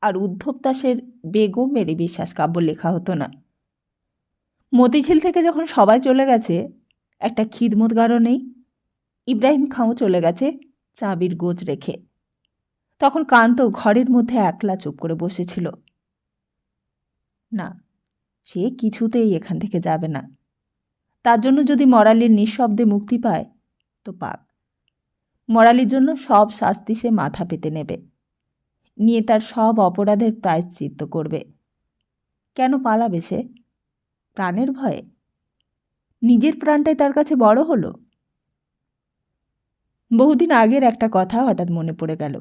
আর উদ্ধব দাসের বেগম মেরি বিশ্বাস কাব্য লেখা হতো না। মতিঝিল থেকে যখন সবাই চলে গেছে, একটা খিদমতগারও নেই। ইব্রাহিম খাঁও চলে গেছে চাবির গোজ রেখে। তখন কান্ত ঘরের মধ্যে একলা চুপ করে বসেছিল। না, সে কিছুতেই এখান থেকে যাবে না। তার জন্য যদি মরালির নিঃশব্দে মুক্তি পায় তো পাক। মরালির জন্য সব শাস্তি সে মাথা পেতে নেবে, নিয়ে তার সব অপরাধের প্রায়শ্চিত্ত করবে। কেন পালাবে সে? প্রাণের ভয়ে? নিজের প্রাণটাই তার কাছে বড় হলো। বহুদিন আগের একটা কথা হঠাৎ মনে পড়ে গেল।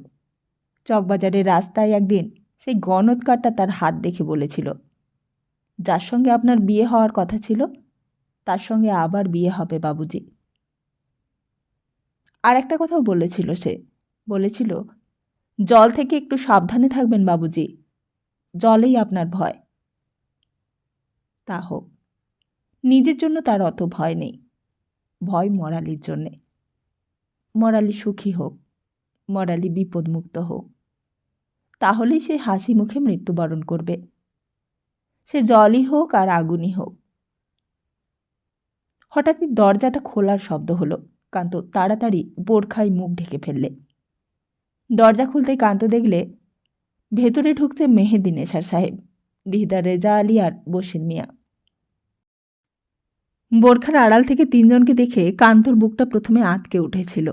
চকবাজারের রাস্তায় একদিন সেই গণৎকারটা তার হাত দেখে বলেছিল, যার সঙ্গে আপনার বিয়ে হওয়ার কথা ছিল তার সঙ্গে আবার বিয়ে হবে বাবুজি। আর একটা কথাও বলেছিল সে, বলেছিল, জল থেকে একটু সাবধানে থাকবেন বাবুজি, জলেই আপনার ভয়। তা হোক, নিজের জন্য তার অত ভয় নেই, ভয় মরালির জন্যে। মরালি সুখী হোক, মরালি বিপদমুক্ত হোক, তাহলেই সে হাসি মুখে মৃত্যুবরণ করবে। সে জলই হোক আর আগুনই হোক। হঠাৎই দরজাটা খোলার শব্দ হলো। কান্ত তাড়াতাড়ি বোরখায় মুখ ঢেকে ফেললে। দরজা খুলতেই কান্ত দেখলে ভেতরে ঢুকছে মেহেদি নেসার সাহেব, ডিহিদার রেজা আলী আর বশির মিয়া। বোরখার আড়াল থেকে তিনজনকে দেখে কান্তর বুকটা প্রথমে আঁতকে উঠেছিল,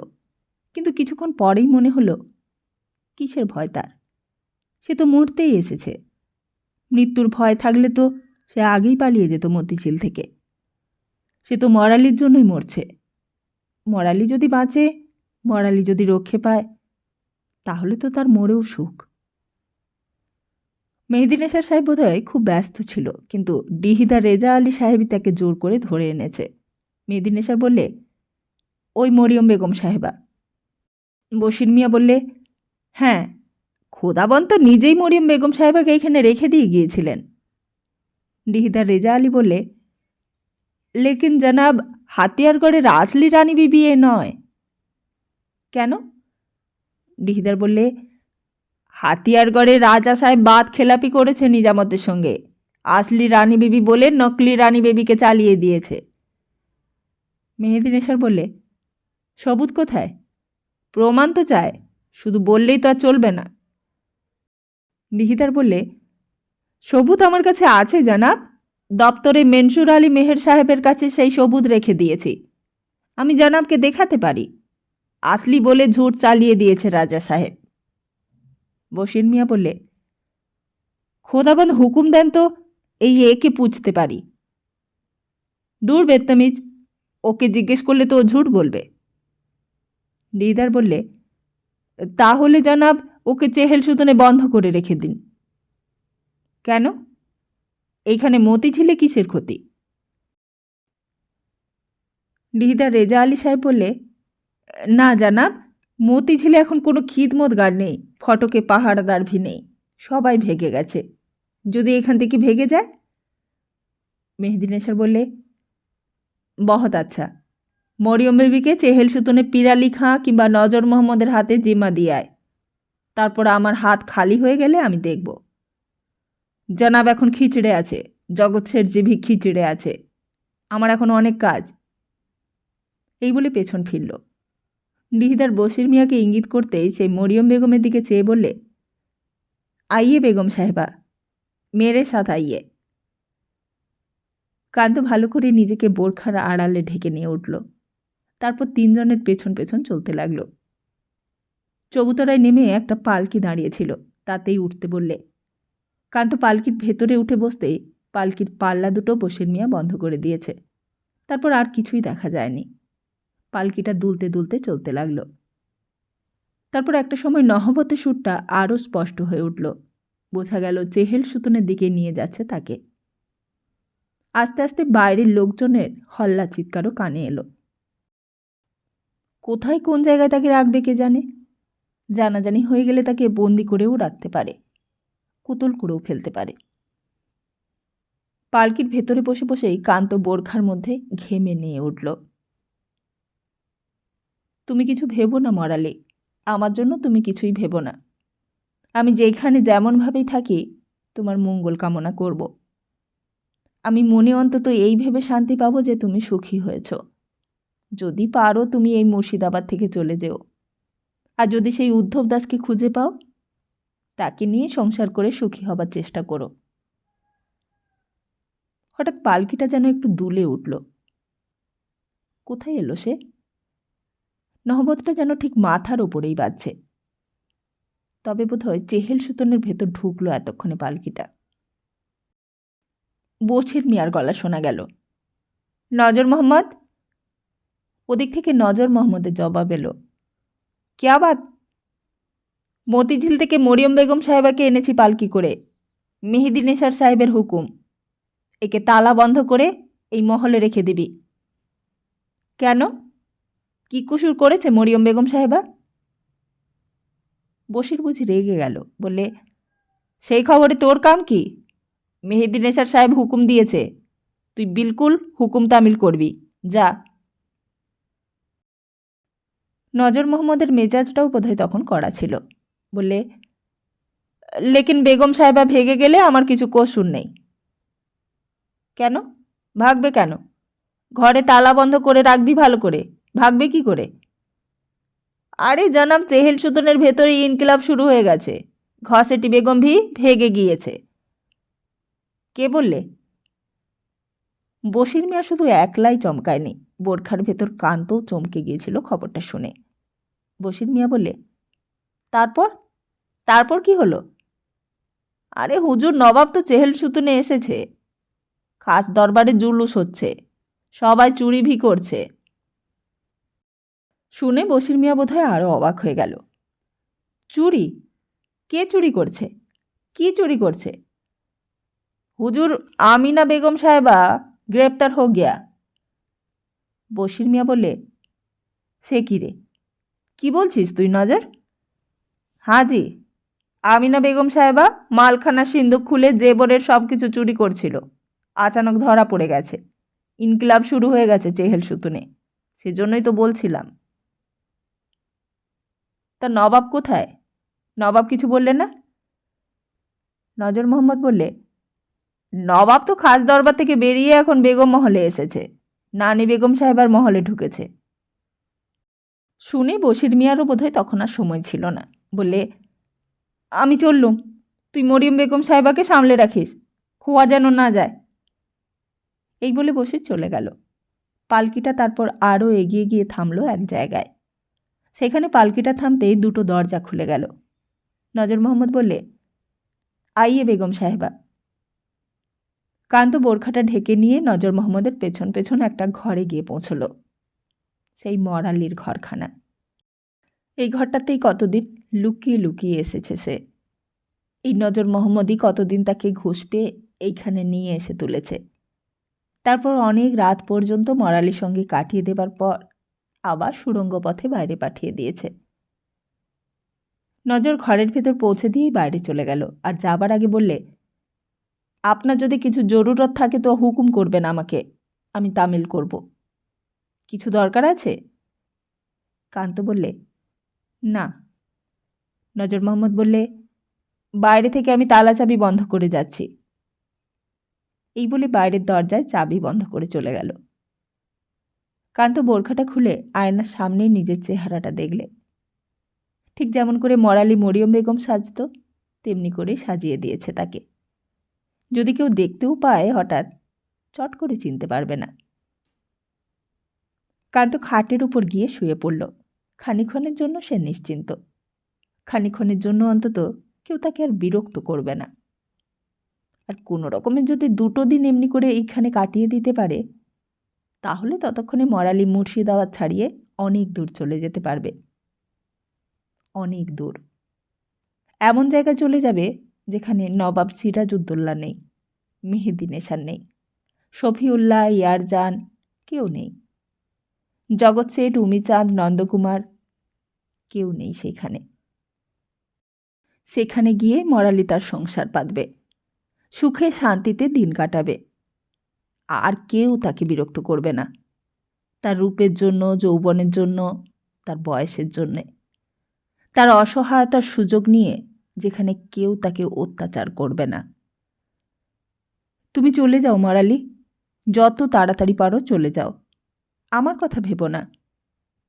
কিন্তু কিছুক্ষণ পরেই মনে হলো কিসের ভয় তার? সে তো মরতেই এসেছে। মৃত্যুর ভয় থাকলে তো সে আগেই পালিয়ে যেত মতিঝিল থেকে। সে তো মরালির জন্যই মরছে। মরালি যদি বাঁচে, মরালি যদি রক্ষে পায়, তাহলে তো তার মরেও সুখ। মেহেদি নেসার সাহেব বোধহয় খুব ব্যস্ত ছিল, কিন্তু ডিহিদার রেজা আলী সাহেবই তাকে জোর করে ধরে এনেছে। মেহেদি নেসার বললে, ওই মরিয়ম বেগম সাহেবা। বশির মিয়া বললে, হ্যাঁ, খোদাবন্ত নিজেই মরিয়ম বেগম সাহেবাকে এখানে রেখে দিয়ে গিয়েছিলেন। ডিহিদার রেজা আলী বললে, লেকিন জনাব, হাতিয়ারগড়ের আসলি রানী বিবি এ নয়। কেন? ডিহিদার বললে, হাতিয়ারগড়ে রাজা সাহেব বাদ খেলাপি করেছে নিজামতের সঙ্গে, আসলি রানী বিবি বলে নকলি রানী বিবিকে চালিয়ে দিয়েছে। মেহেদি নেসার বললে, সবুত কোথায়? প্রমাণ তো চায়, শুধু বললেই তো আর চলবে না। ডিহিদার বললে, সবুত আমার কাছে আছে জনাব, দপ্তরে মেনসুর আলী মেহের সাহেবের কাছে সেই সবুত রেখে দিয়েছি। আমি জনাবকে দেখাতে পারি। আসলি বলে ঝুট চালিয়ে দিয়েছে রাজা সাহেব। বশির মিয়া বললে, খোদাবন্দ হুকুম দেন তো এই একে পুছতে পারি। দূর বেত্তামিজ, ওকে জিজ্ঞেস করলে তো ও ঝুট বলবে। ডিহিদার বললে, তাহলে জনাব ওকে চেহেল সুতনে বন্ধ করে রেখে দিন। কেন? এইখানে মতিঝিলে কিসের ক্ষতি? ডিহিদার রেজা আলী সাহেব বললে, না জানাব, মতিঝিলে এখন কোনো খিদমতগার নেই, ফটকে পাহারাদার ভি নেই, সবাই ভেগে গেছে। যদি এখান থেকে ভেগে যায়? মেহেদি নেসার বললে, বহুত আচ্ছা, মরিয়ম বেবিকে চেহেল সুতনে পিরালি খাঁ কিংবা নজর মোহাম্মদের হাতে জিম্মা দিয়ে আয়। তারপর আমার হাত খালি হয়ে গেলে আমি দেখব। জানাব এখন খিচড়ে আছে, জগৎ শেঠ জিভি খিচড়ে আছে, আমার এখন অনেক কাজ। এই বলে পেছন ফিরল। ডিহিদার বশির মিয়াকে ইঙ্গিত করতেই সেই মরিয়ম বেগমের দিকে চেয়ে বললে, আইয়ে বেগম সাহেবা, মেরে সাথ আইয়ে। কান্ত ভালো করে নিজেকে বোরখার আড়ালে ঢেকে নিয়ে উঠল। তারপর তিনজনের পেছন পেছন চলতে লাগল। চৌতরায় নেমে একটা পালকি দাঁড়িয়েছিল, তাতেই উঠতে বললে। কান্ত পালকির ভেতরে উঠে বসতেই পালকির পাল্লা দুটো বশির মিয়া বন্ধ করে দিয়েছে। তারপর আর কিছুই দেখা যায়নি। পালকিটা দুলতে দুলতে চলতে লাগল। তারপর একটা সময় নহবতের সুরটা আরও স্পষ্ট হয়ে উঠল। বোঝা গেল চেহেল সুতনের দিকে নিয়ে যাচ্ছে তাকে। আস্তে আস্তে বাইরের লোকজনের হল্লা চিৎকারও কানে এলো। কোথায় কোন জায়গায় তাকে রাখবে কে জানে। জানাজানি হয়ে গেলে তাকে বন্দি করেও রাখতে পারে, কুতল করেও ফেলতে পারে। পালকির ভেতরে বসে বসেই কান্ত বোরখার মধ্যে ঘেমে নিয়ে উঠল। তুমি কিছু ভেবো না মরালি, আমার জন্য তুমি কিছুই ভেবো না। আমি যেখানে যেমনভাবেই থাকি তোমার মঙ্গল কামনা করব। আমি মনে অন্তত এই ভেবে শান্তি পাবো যে তুমি সুখী হয়েছ। যদি পারো তুমি এই মুর্শিদাবাদ থেকে চলে যেও। আর যদি সেই উদ্ধব দাসকে খুঁজে পাও, তাকে নিয়ে সংসার করে সুখী হবার চেষ্টা করো। হঠাৎ পালকিটা যেন একটু দুলে উঠল। কোথায় এলো সে? নহবতটা যেন ঠিক মাথার ওপরেই বাজছে। তবে বোধহয় চেহেল সুতনের ভেতর ঢুকলো এতক্ষণে পালকিটা। বশির মিয়ার গলা শোনা গেল, নজর মোহাম্মদ। ওদিক থেকে নজর মোহাম্মদের জবাব এলো, ক্যা বাত? মতিঝিল থেকে মরিয়ম বেগম সাহেবাকে এনেছি পালকি করে, মেহেদি নেসার সাহেবের হুকুম। একে তালা বন্ধ করে এই মহলে রেখে দিবি। কেন? কি কুসুর করেছে মরিয়ম বেগম সাহেবা? বশির বুঝি রেগে গেল, বললে, সেই খবরে তোর কাম কি? মেহেদি নেসার সাহেব হুকুম দিয়েছে, তুই বিলকুল হুকুম তামিল করবি, যা। নজর মোহাম্মদের মেজাজটাও বোধহয় তখন কড়া ছিল। বললে, লেকিন বেগম সাহেবা ভেগে গেলে আমার কিছু কসুর নেই। কেন ভাগবে কেন? ঘরে তালা বন্ধ করে রাখবি ভালো করে, ভাগবে কি করে? আরে জনাব, চেহেল সুতনের ভেতরে ইনকিলাব শুরু হয়ে গেছে, ঘসেটি বেগম ভি ভেগে গিয়েছে। কে বললে? বশির মিয়া শুধু একলাই চমকায়নি, বোরখার ভেতর কান্তও চমকে গিয়েছিল খবরটা শুনে। বশির মিয়া বললে, তারপর? তারপর কি হলো? আরে হুজুর নবাব তো চেহেল সুতনে এসেছে, খাস দরবারে জুলুস হচ্ছে, সবাই চুরি ভি করছে। শুনে বশির মিয়া বোধহয় আরও অবাক হয়ে গেল। চুরি? কে চুরি করছে? কি চুরি করছে? হুজুর, আমিনা বেগম সাহেবা গ্রেপ্তার হো গিয়া। বশির মিয়া বললে, সে কি রে, কি বলছিস তুই নজর? হাজি, আমিনা বেগম সাহেবা মালখানা সিন্দুক খুলে জেবরের সব কিছু চুরি করছিল, আচানক ধরা পড়ে গেছে। ইনকিলাব শুরু হয়ে গেছে চেহেল সুতুনে, সেজন্যই তো বলছিলাম। তা নবাব কোথায়? নবাব কিছু বললেন না? নজর মোহাম্মদ বললে, নবাব তো খাস দরবার থেকে বেরিয়ে এখন বেগম মহলে এসেছে, নানি বেগম সাহেবার মহলে ঢুকেছে। শুনে বশির মিয়ারও বোধহয় তখন আর সময় ছিল না। বললে, আমি চললুম, তুই মরিয়ম বেগম সাহেবাকে সামলে রাখিস, খোয়া যেন না যায়। এই বলে বশির চলে গেল। পালকিটা তারপর আরও এগিয়ে গিয়ে থামল এক জায়গায়। সেখানে পালকিটা থামতেই দুটো দরজা খুলে গেল। নজর মোহাম্মদ বললে, আইয়ে বেগম সাহেবা। কান্ত বোরখাটা ঢেকে নিয়ে নজর মোহাম্মদের পেছন পেছন একটা ঘরে গিয়ে পৌঁছল। সেই মরালির ঘরখানা। এই ঘরটাতেই কতদিন লুকিয়ে লুকিয়ে এসেছে সে। এই নজর মোহাম্মদই কতদিন তাকে ঘুষ পেয়ে এইখানে নিয়ে এসে তুলেছে। তারপর অনেক রাত পর্যন্ত মরালির সঙ্গে কাটিয়ে দেবার পর আবার সুড়ঙ্গ পথে বাইরে পাঠিয়ে দিয়েছে। নজর ঘরের ভেতর পৌঁছে দিয়েই বাইরে চলে গেল, আর যাবার আগে বললে, আপনার যদি কিছু জরুরত থাকে তো হুকুম করবেন আমাকে, আমি তামিল করব। কিছু দরকার আছে? কান্ত বললে, না। নজর মোহাম্মদ বললে, বাইরে থেকে আমি তালা চাবি বন্ধ করে যাচ্ছি। এই বলে বাইরের দরজায় চাবি বন্ধ করে চলে গেল। কান্ত বোরখাটা খুলে আয়নার সামনে নিজের চেহারাটা দেখলে। ঠিক যেমন করে মরালি মরিয়ম বেগম সাজত তেমনি করেই সাজিয়ে দিয়েছে তাকে। যদি কেউ দেখতেও পায় হঠাৎ, চট করে চিনতে পারবে না। কান্ত খাটের উপর গিয়ে শুয়ে পড়ল। খানিক্ষণের জন্য সে নিশ্চিন্ত। খানিক্ষণের জন্য অন্তত কেউ তাকে আর বিরক্ত করবে না। আর কোনো রকমের যদি 2 দিন এমনি করে এইখানে কাটিয়ে দিতে পারে, তাহলে ততক্ষণে মরালি মুর্শিদাবাদ ছাড়িয়ে অনেক দূর চলে যেতে পারবে। অনেক দূর, এমন জায়গায় চলে যাবে যেখানে নবাব সিরাজউদ্দৌলা নেই, মেহেদি নেশান নেই, শফিউল্লাহ, ইয়ারজান কেউ নেই, জগৎ শেঠ, উমিচাঁদ, নন্দকুমার কেউ নেই সেখানে। সেখানে গিয়ে মরালি তার সংসার পাতবে, সুখে শান্তিতে দিন কাটাবে। আর কেউ তাকে বিরক্ত করবে না, তার রূপের জন্য, যৌবনের জন্য, তার বয়সের জন্যে, তার অসহায়তার সুযোগ নিয়ে যেখানে কেউ তাকে অত্যাচার করবে না। তুমি চলে যাও মরালি, যত তাড়াতাড়ি পারো চলে যাও। আমার কথা ভেবো না।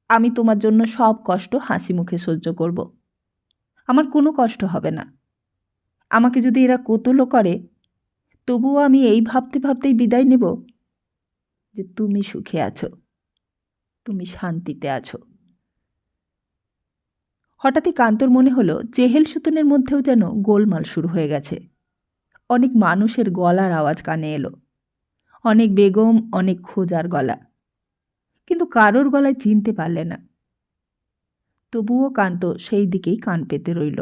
আমি তোমার জন্য সব কষ্ট হাসি মুখে সহ্য করব। আমার কোনো কষ্ট হবে না। আমাকে যদি এরা কোতলও করে, তবুও আমি এই ভাবতে ভাবতেই বিদায় নেব যে তুমি সুখে আছো, তুমি শান্তিতে আছো। হঠাৎই কান্তর মনে হলো চেহেল সুতনের মধ্যেও যেন গোলমাল শুরু হয়ে গেছে। অনেক মানুষের গলার আওয়াজ কানে এলো, অনেক বেগম, অনেক খোঁজার গলা, কিন্তু কারোর গলায় চিনতে পারলে না। তবুও কান্ত সেই দিকেই কান পেতে রইল।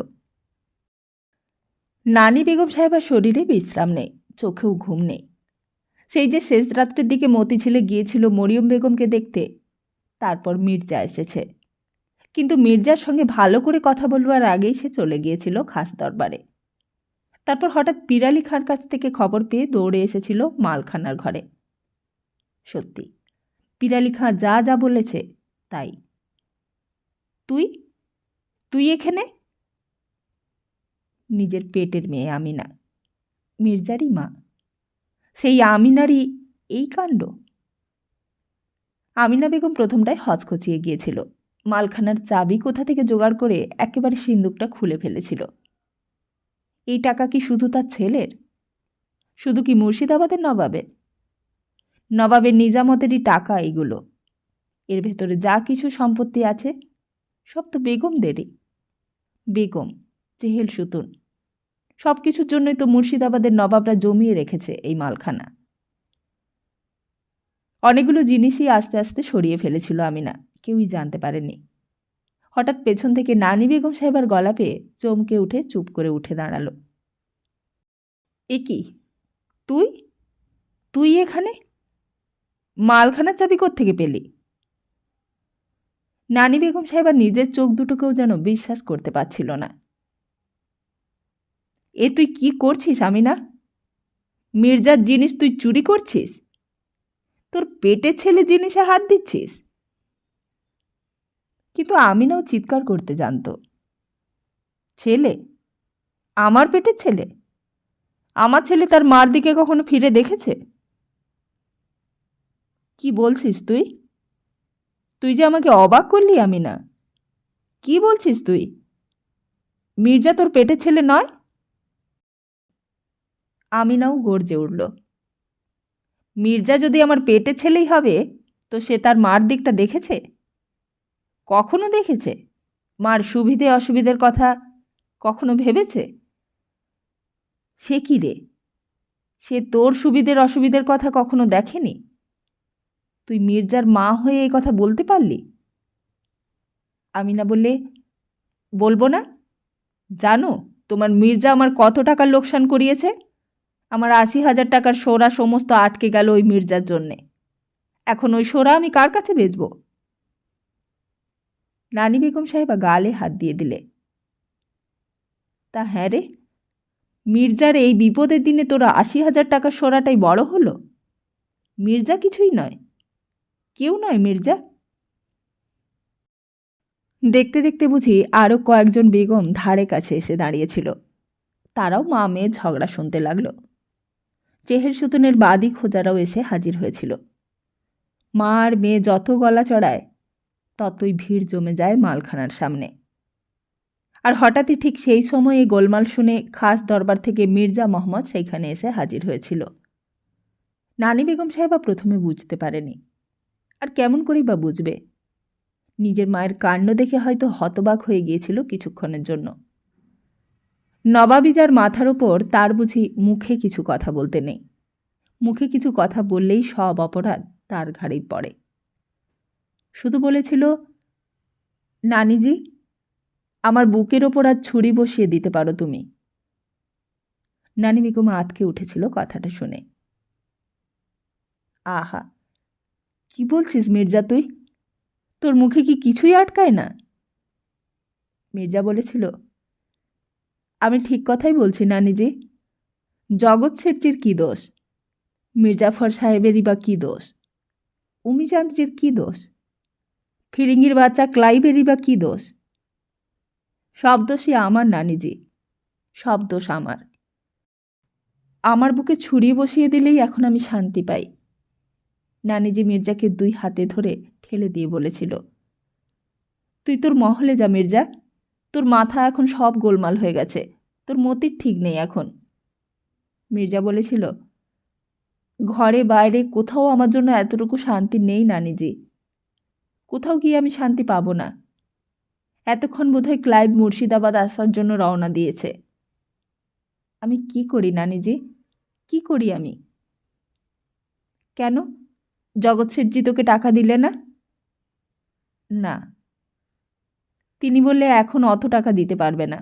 নানি বেগম সাহেবার শরীরে বিশ্রাম নেই, চোখেও ঘুম নেই। সেই যে শেষ রাত্রের দিকে মতিঝিলে গিয়েছিল মরিয়ম বেগমকে দেখতে, তারপর মির্জা এসেছে। কিন্তু মির্জার সঙ্গে ভালো করে কথা বলবার আগেই সে চলে গিয়েছিল খাস দরবারে। তারপর হঠাৎ পিরালি খাঁর কাছ থেকে খবর পেয়ে দৌড়ে এসেছিল মালখানার ঘরে। সত্যি, পিরালি খাঁ যা যা বলেছে তাই। তুই তুই এখানে? নিজের পেটের মেয়ে আমিনা, মির্জারই মা, সেই আমিনারই এই কাণ্ড। আমিনা বেগম প্রথমটায় হচকচিয়ে গিয়েছিল। মালখানার চাবি কোথা থেকে জোগাড় করে একেবারে সিন্দুকটা খুলে ফেলেছিল। এই টাকা কি শুধু তার ছেলের? শুধু কি মুর্শিদাবাদের নবাবের? নবাবের নিজামতেরই টাকা এইগুলো। এর ভেতরে যা কিছু সম্পত্তি আছে সব তো বেগমদেরই। বেগম, চেহেল সুতুন, সব কিছুর জন্যই তো মুর্শিদাবাদের নবাবরা জমিয়ে রেখেছে এই মালখানা। অনেকগুলো জিনিসই আস্তে আস্তে সরিয়ে ফেলেছিল আমিনা, কেউই জানতে পারেনি। হঠাৎ পেছন থেকে নানি বেগম সাহেবার গলা পেয়ে চমকে উঠে চুপ করে উঠে দাঁড়ালো। এ কি, তুই তুই এখানে? মালখানার চাবি কোত্থেকে পেলি? নানি বেগম সাহেবার নিজের চোখ দুটোকেও যেন বিশ্বাস করতে পারছিল না। এ তুই কি করছিস আমিনা? মির্জার জিনিস তুই চুরি করছিস? তোর পেটের ছেলে জিনিসে হাত দিচ্ছিস? কিন্তু আমিনাও চিৎকার করতে জানত। ছেলে? আমার পেটের ছেলে? আমার ছেলে তার মার দিকে কখনো ফিরে দেখেছে? কি বলছিস তুই? তুই যে আমাকে অবাক করলি আমিনা। কি বলছিস তুই? মির্জা তোর পেটের ছেলে নয়? আমিনাও গর্জে উঠল। মির্জা যদি আমার পেটের ছেলেই হবে তো সে তার মার দিকটা দেখেছে? কখনো দেখেছে? মার সুবিধে অসুবিধের কথা কখনো ভেবেছে? সে কি রে, সে তোর সুবিধের অসুবিধের কথা কখনো দেখেনি? তুই মির্জার মা হয়ে এই কথা বলতে পারলি? আমিনা বললে, বলবো না? জানো তোমার মির্জা আমার কত টাকার লোকসান করিয়েছে? আমার ৮০,০০০ টাকার সোরা সমস্ত আটকে গেল ওই মির্জার জন্যে। এখন ওই সোরা আমি কার কাছে বেচব? রানী বেগম সাহেবা গালে হাত দিয়ে দিলে। তা হ্যাঁ রে, মির্জার এই বিপদের দিনে তোরা ৮০,০০০ টাকার সোরাটাই বড় হলো? মির্জা কিছুই নয়, কেউ নয় মির্জা। দেখতে দেখতে বুঝি আরও কয়েকজন বেগম ধারে কাছে এসে দাঁড়িয়েছিল। তারাও মা মেয়ে ঝগড়া শুনতে লাগল। চেহের সুতনের বাদী খোঁজারাও এসে হাজির হয়েছিল। মা আর মেয়ে যত গলা চড়ায় ততই ভিড় জমে যায় মালখানার সামনে। আর হঠাৎই ঠিক সেই সময়ে গোলমাল শুনে খাস দরবার থেকে মির্জা মোহাম্মদ সেইখানে এসে হাজির হয়েছিল। নানি বেগম সাহেবা প্রথমে বুঝতে পারেনি, আর কেমন করেই বা বুঝবে। নিজের মায়ের কাণ্ড দেখে হয়তো হতবাক হয়ে গিয়েছিল কিছুক্ষণের জন্য। নবাবী যার মাথার ওপর তার বুঝি মুখে কিছু কথা বলতে নেই। মুখে কিছু কথা বললেই সব অপরাধ তার ঘাড়েই পড়ে। শুধু বলেছিল, নানিজি, আমার বুকের ওপর আজ ছুরি বসিয়ে দিতে পারো তুমি। নানি বেগম আঁতকে উঠেছিল কথাটা শুনে। আহা, কি বলছিস মির্জা তুই? তোর মুখে কি কিছুই আটকায় না? মির্জা বলেছিল, আমি ঠিক কথাই বলছি নানিজি। জগৎ শেঠজির কী দোষ? মির্জাফর সাহেবেরই বা কী দোষ? উমিচাঁদজির কী দোষ? ফিরিঙ্গির বাচ্চা ক্লাইবেরই বা কী দোষ? সব দোষই আমার নানিজি, সব দোষ আমার। আমার বুকে ছুরি বসিয়ে দিলেই এখন আমি শান্তি পাই। নানিজি মির্জাকে 2 হাতে ধরে ঠেলে দিয়ে বলেছিল, তুই তোর মহলে যা মির্জা। তোর মাথা এখন সব গোলমাল হয়ে গেছে, তোর মতির ঠিক নেই এখন। মির্জা বলেছিল, ঘরে বাইরে কোথাও আমার জন্য এতটুকু শান্তি নেই নানিজি। কোথাও গিয়ে আমি শান্তি পাবো না। এতক্ষণ বোধহয় ক্লাইভ মুর্শিদাবাদ আসার জন্য রওনা দিয়েছে। আমি কি করি নানিজি, কি করি আমি? কেন, জগৎ শেঠজি তোকে টাকা দিলে না? না, তিনি বললে এখন অত টাকা দিতে পারবে না।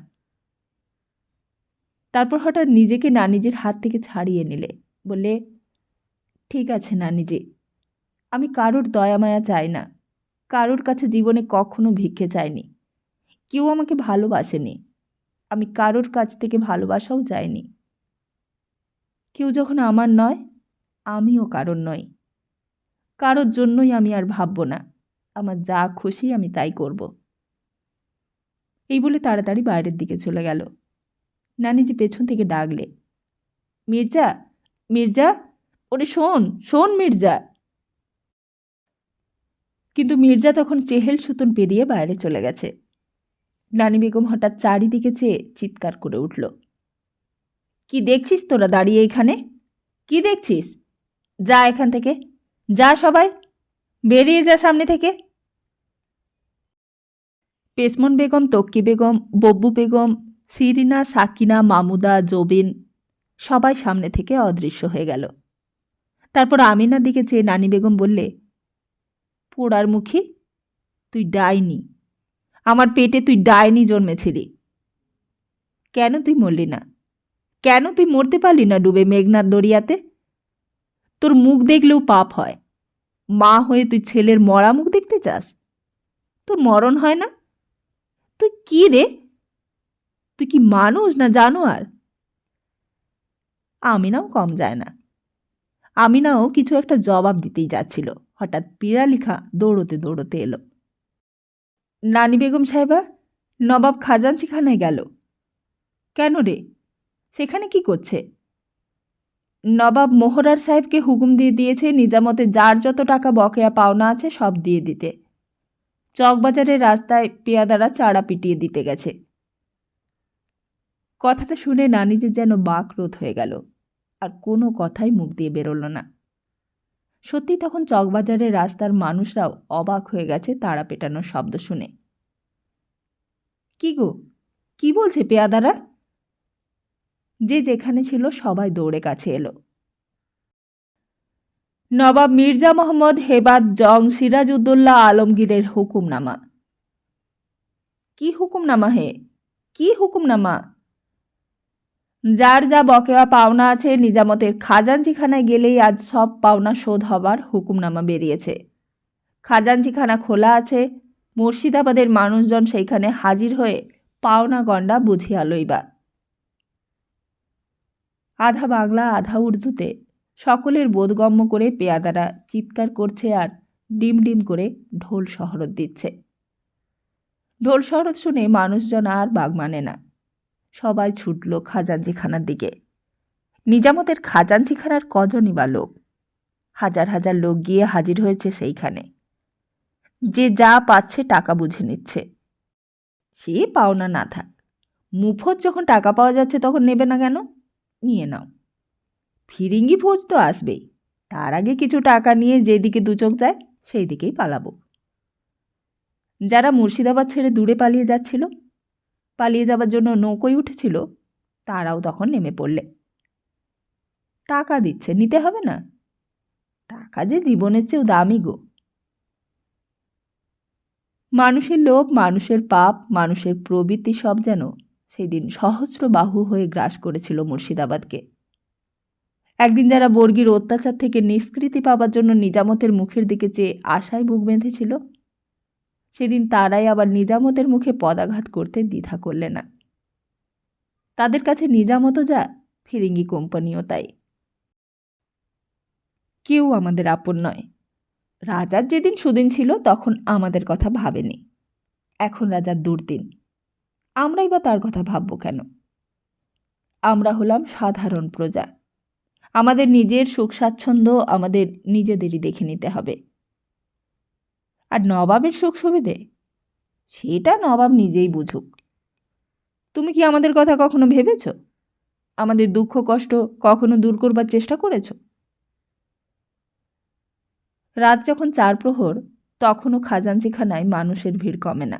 তারপর হঠাৎ নিজেকে নানিজির হাত থেকে ছাড়িয়ে নিলে, বললে, ঠিক আছে নানিজি, আমি কারোর দয়ামায়া চাই না, কারোর কাছে জীবনে কখনো ভিক্ষে চাইনি। কেউ আমাকে ভালোবাসেনি, আমি কারোর কাছ থেকে ভালোবাসাও চাইনি। কেউ যখন আমার নয়, আমিও কারোর নই। কারোর জন্যই আমি আর ভাবব না, আমার যা খুশি আমি তাই করব। এই বলে তাড়াতাড়ি বাইরের দিকে চলে গেল। নানিজি পেছন থেকে ডাকলে, মির্জা, মির্জা, ওরে শোন, শোন মির্জা। কিন্তু মির্জা তখন চেহেল সুতন পেরিয়ে বাইরে চলে গেছে। নানি বেগম হঠাৎ চারিদিকে চেয়ে চিৎকার করে উঠল, কি দেখছিস তোরা দাঁড়িয়ে এখানে? কি দেখছিস? যা এখান থেকে, যা সবাই, বেরিয়ে যা সামনে থেকে। পেসমন বেগম, তক্কি বেগম, বব্বু বেগম, সিরিনা, সাকিনা, মামুদা, জবিন সবাই সামনে থেকে অদৃশ্য হয়ে গেল। তারপর আমিনার দিকে চেয়ে নানি বেগম বললে, পোড়ার মুখী, তুই ডাইনি, আমার পেটে তুই ডাইনি জন্মেছিলি। কেন তুই মরলি না? কেন তুই মরতে পারলি না ডুবে মেঘনার দরিয়াতে? তোর মুখ দেখলেও পাপ হয়। মা হয়ে তুই ছেলের মরা মুখ দেখতে চাস? তোর মরণ হয় না? তুই কি রে? তুই কি মানুষ না জানোয়ার? আমিনাও কম যায় না। আমিনাও কিছু একটা জবাব দিতেই যাচ্ছিল, হঠাৎ পিরালিখা দৌড়তে দৌড়তে এলো। নানি বেগম সাহেবা, নবাব খাজাঞ্চিখানায় গেল। কেন রে, সেখানে কি করছে? নবাব মোহরার সাহেবকে হুকুম দিয়ে দিয়েছে নিজামতে যার যত টাকা বকেয়া পাওনা আছে সব দিয়ে দিতে। চকবাজারের রাস্তায় পেয়াদারা চাড়া পিটিয়ে দিতে গেছে। কথাটা শুনে নানিজির যেন বাকরোধ হয়ে গেল, আর কোনো কথাই মুখ দিয়ে বেরোল না। সত্যি তখন চকবাজারের রাস্তার মানুষরাও অবাক হয়ে গেছে তাড়া পেটানোর শব্দ শুনে। কি গো, কি বলছে পেয়াদারা? যে যেখানে ছিল সবাই দৌড়ে কাছে এলো। নবাব মির্জা মোহাম্মদ হেবাদ জং সিরাজউদ্দৌলা আলমগীরের হুকুমনামা। কি হুকুমনামা হে, কি হুকুমনামা? যার যা বকেয়া পাওনা আছে নিজামতের খাজাঞ্চিখানায় গেলেই আজ সব পাওনা শোধ হবার হুকুমনামা বেরিয়েছে। খাজাঞ্চিখানা খোলা আছে, মুর্শিদাবাদের মানুষজন সেইখানে হাজির হয়ে পাওনা গণ্ডা বুঝিয়া লইবা। আধা বাংলা আধা উর্দুতে সকলের বোধগম্য করে পেয়াদারা চিৎকার করছে আর ডিম ডিম করে ঢোল শহরত দিচ্ছে। ঢোল শহরত শুনে মানুষজন আর বাগ মানে না, সবাই ছুটল খাজাঞ্চিখানার দিকে। নিজামতের খাজাঞ্চিখানার কজনই বা লোক, হাজার হাজার লোক গিয়ে হাজির হয়েছে সেইখানে। যে যা পাচ্ছে টাকা বুঝে নিচ্ছে। সে পাওনা না থাক, মুফত যখন টাকা পাওয়া যাচ্ছে তখন নেবে না কেন? নিয়ে নাও। ফিরিঙ্গি ফৌজ তো আসবেই, তার আগে কিছু টাকা নিয়ে যেদিকে দুচোখ যায় সেই দিকেই পালাবো। যারা মুর্শিদাবাদ ছেড়ে দূরে পালিয়ে যাচ্ছিল, পালিয়ে যাবার জন্য নৌকোয় উঠেছিল, তারাও তখন নেমে পড়লে। টাকা দিচ্ছে, নিতে হবে না? টাকা যে জীবনের চেয়েও দামি গো। মানুষের লোভ, মানুষের পাপ, মানুষের প্রবৃত্তি সব যেন সেই দিন সহস্র বাহু হয়ে গ্রাস করেছিল মুর্শিদাবাদকে। একদিন যারা বর্গীর অত্যাচার থেকে নিষ্কৃতি পাবার জন্য নিজামতের মুখের দিকে চেয়ে আশায় বুক বেঁধেছিল, সেদিন তারাই আবার নিজামতের মুখে পদাঘাত করতে দ্বিধা করলে না। তাদের কাছে নিজামতও যা, ফিরিঙ্গি কোম্পানিও তাই। কেউ আমাদের আপন নয়। রাজার যেদিন সুদিন ছিল তখন আমাদের কথা ভাবেনি, এখন রাজার দুর্দিন, আমরাই বা তার কথা ভাবব কেন? আমরা হলাম সাধারণ প্রজা, আমাদের নিজের সুখ স্বাচ্ছন্দ্য আমাদের নিজেদেরই দেখে নিতে হবে। আর নবাবের সুখ সুবিধে, সেটা নবাব নিজেই বুঝুক। তুমি কি আমাদের কথা কখনো ভেবেছ? আমাদের দুঃখ কষ্ট কখনো দূর করবার চেষ্টা করেছ? রাত যখন 4 প্রহর, তখনও খাজাঞ্চিখানায় মানুষের ভিড় কমে না।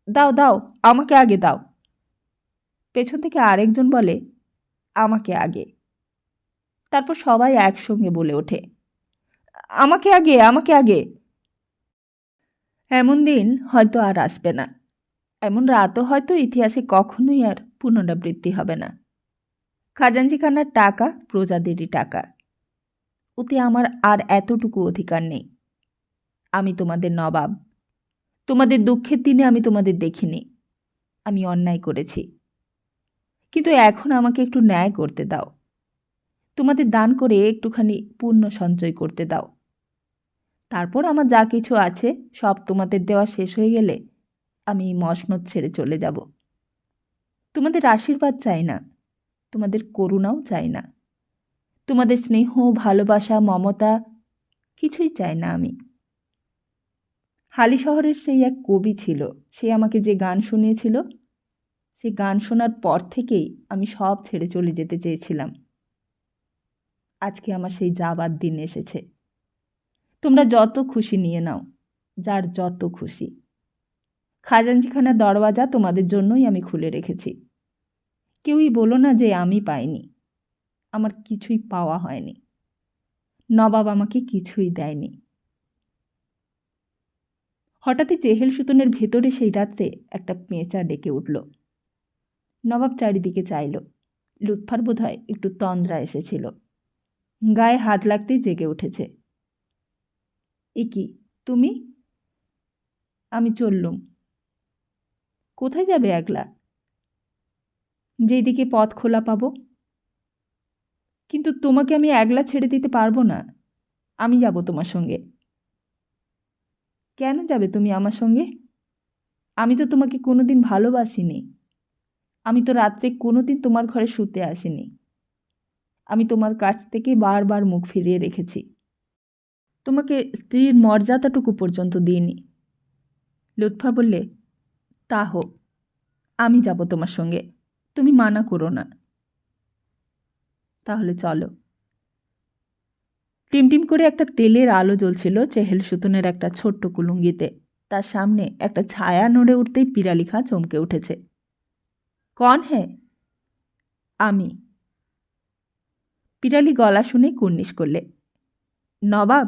দাও দাও, আমাকে আগে দাও। পেছন থেকে আরেকজন বলে, আমাকে আগে। তারপর সবাই একসঙ্গে বলে ওঠে, আমাকে আগে, আমাকে আগে। এমন দিন হয়তো আর আসবে না, এমন রাতও হয়তো ইতিহাসে কখনোই আর পুনরাবৃত্তি হবে না। খাজাঞ্চিখানার টাকা প্রজাদেরই টাকা, ওতে আমার আর এতটুকু অধিকার নেই। আমি তোমাদের নবাব, তোমাদের দুঃখের দিনে আমি তোমাদের দেখিনি। আমি অন্যায় করেছি, কিন্তু এখন আমাকে একটু ন্যায় করতে দাও। তোমাদের দান করে একটুখানি পুণ্য সঞ্চয় করতে দাও। তারপর আমার যা কিছু আছে সব তোমাদের দেওয়া শেষ হয়ে গেলে আমি মসনদ ছেড়ে চলে যাব। তোমাদের আশীর্বাদ চাই না, তোমাদের করুণাও চাই না, তোমাদের স্নেহ, ভালোবাসা, মমতা কিছুই চাই না আমি। হালি শহরের সেই এক কবি ছিল, সে আমাকে যে গান শুনিয়েছিল, সে গান শোনার পর থেকেই আমি সব ছেড়ে চলে যেতে চেয়েছিলাম। আজকে আমার সেই যাবার দিন এসেছে। তোমরা যত খুশি নিয়ে নাও, যার যত খুশি। খাজাঞ্চিখানার দরওয়াজা তোমাদের জন্যই আমি খুলে রেখেছি। কেউই বলো না যে আমি পাইনি, আমার কিছুই পাওয়া হয়নি। নবাব আমাকে কিছুই দেয়নি। হঠাৎই চেহেল সুতনের ভেতরে সেই রাত্রে একটা পেঁচা ডেকে উঠল। নবাব চারিদিকে চাইল, লুৎফার বোধহয় একটু তন্দ্রা এসেছিল, গায়ে হাত লাগতেই জেগে উঠেছে। এ কি তুমি? আমি চললুম। কোথায় যাবে একলা? যেই দিকে পথ খোলা পাবো। কিন্তু তোমাকে আমি একলা ছেড়ে দিতে পারবো না, আমি যাব তোমার সঙ্গে। কেন যাবে তুমি আমার সঙ্গে? আমি তো তোমাকে কোনোদিন ভালোবাসিনি, আমি তো রাত্রে কোনোদিন তোমার ঘরে শুতে আসিনি। আমি তোমার কাছ থেকে বারবার মুখ ফিরিয়ে রেখেছি, তোমাকে স্ত্রীর মর্যাদাটুকু পর্যন্ত দিইনি। লুৎফা বললে, তা হোক, আমি যাব তোমার সঙ্গে, তুমি মানা করো না। তাহলে চলো। টিমটিম করে একটা তেলের আলো জ্বলছিল চেহেল সুতনের একটা ছোট্ট কুলুঙ্গিতে। তার সামনে একটা ছায়া নড়ে উঠতেই পিরালি খাঁ চমকে উঠেছে। কন হ্যাঁ? আমি। পিরালি গলা শুনে কুর্নিশ করলে, নবাব?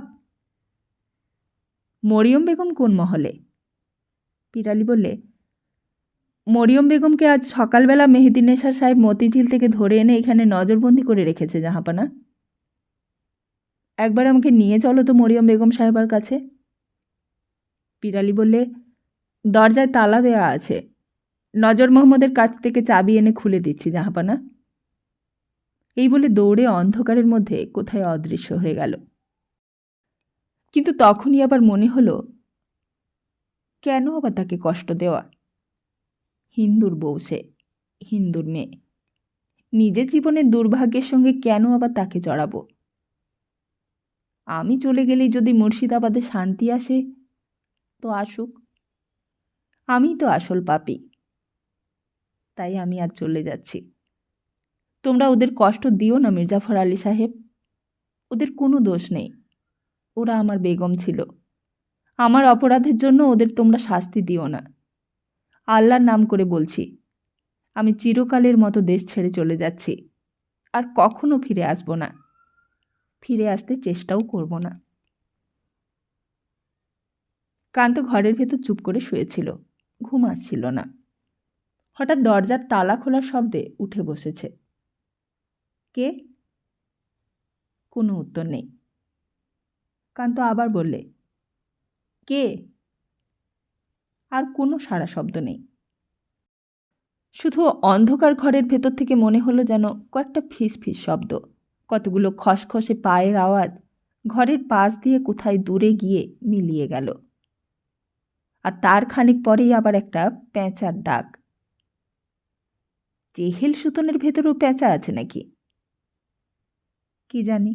মরিয়ম বেগম কোন মহলে? পিরালি বললে, মরিয়ম বেগমকে আজ সকালবেলা মেহেদীনেসার সাহেব মতিঝিল থেকে ধরে এনে এখানে নজরবন্দি করে রেখেছে জাহাপানা। একবার আমাকে নিয়ে চলো তো মরিয়ম বেগম সাহেবার কাছে। পিরালি বললে, দরজায় তালা দেওয়া আছে, নজর মোহাম্মদের কাছ থেকে চাবি এনে খুলে দিচ্ছি জাহাপানা। এই বলে দৌড়ে অন্ধকারের মধ্যে কোথায় অদৃশ্য হয়ে গেল। কিন্তু তখনই আবার মনে হলো, কেন আবার তাকে কষ্ট দেওয়া? হিন্দুর বউ সে, হিন্দুর মেয়ে, নিজের জীবনের দুর্ভাগ্যের সঙ্গে কেন আবার তাকে জড়াবো? আমি চলে গেলেই যদি মুর্শিদাবাদে শান্তি আসে তো আসুক, আমি তো আসল পাপী। তাই আমি আজ চলে যাচ্ছি। তোমরা ওদের কষ্ট দিও না মির্জাফর আলী সাহেব, ওদের কোনো দোষ নেই, ওরা আমার বেগম ছিল। আমার অপরাধের জন্য ওদের তোমরা শাস্তি দিও না। আল্লাহর নাম করে বলছি, আমি চিরকালের মতো দেশ ছেড়ে চলে যাচ্ছি, আর কখনো ফিরে আসব না, ফিরে আসতে চেষ্টাও করব না। কান্ত ঘরের ভেতর চুপ করে শুয়েছিল, ঘুম আসছিল না। হঠাৎ দরজার তালা খোলার শব্দে উঠে বসেছে। কে? কোনো উত্তর নেই। কান্ত আবার বললে, কে? আর কোনো সাড়া শব্দ নেই। শুধু অন্ধকার ঘরের ভেতর থেকে মনে হলো যেন কয়েকটা ফিস ফিস শব্দ, কতগুলো খসখসে পায়ের আওয়াজ ঘরের পাশ দিয়ে কোথায় দূরে গিয়ে মিলিয়ে গেল। আর তার খানিক পরেই আবার একটা পেঁচার ডাক। চেহেল সুতনের ভেতরেও পেঁচা আছে নাকি? কি জানি।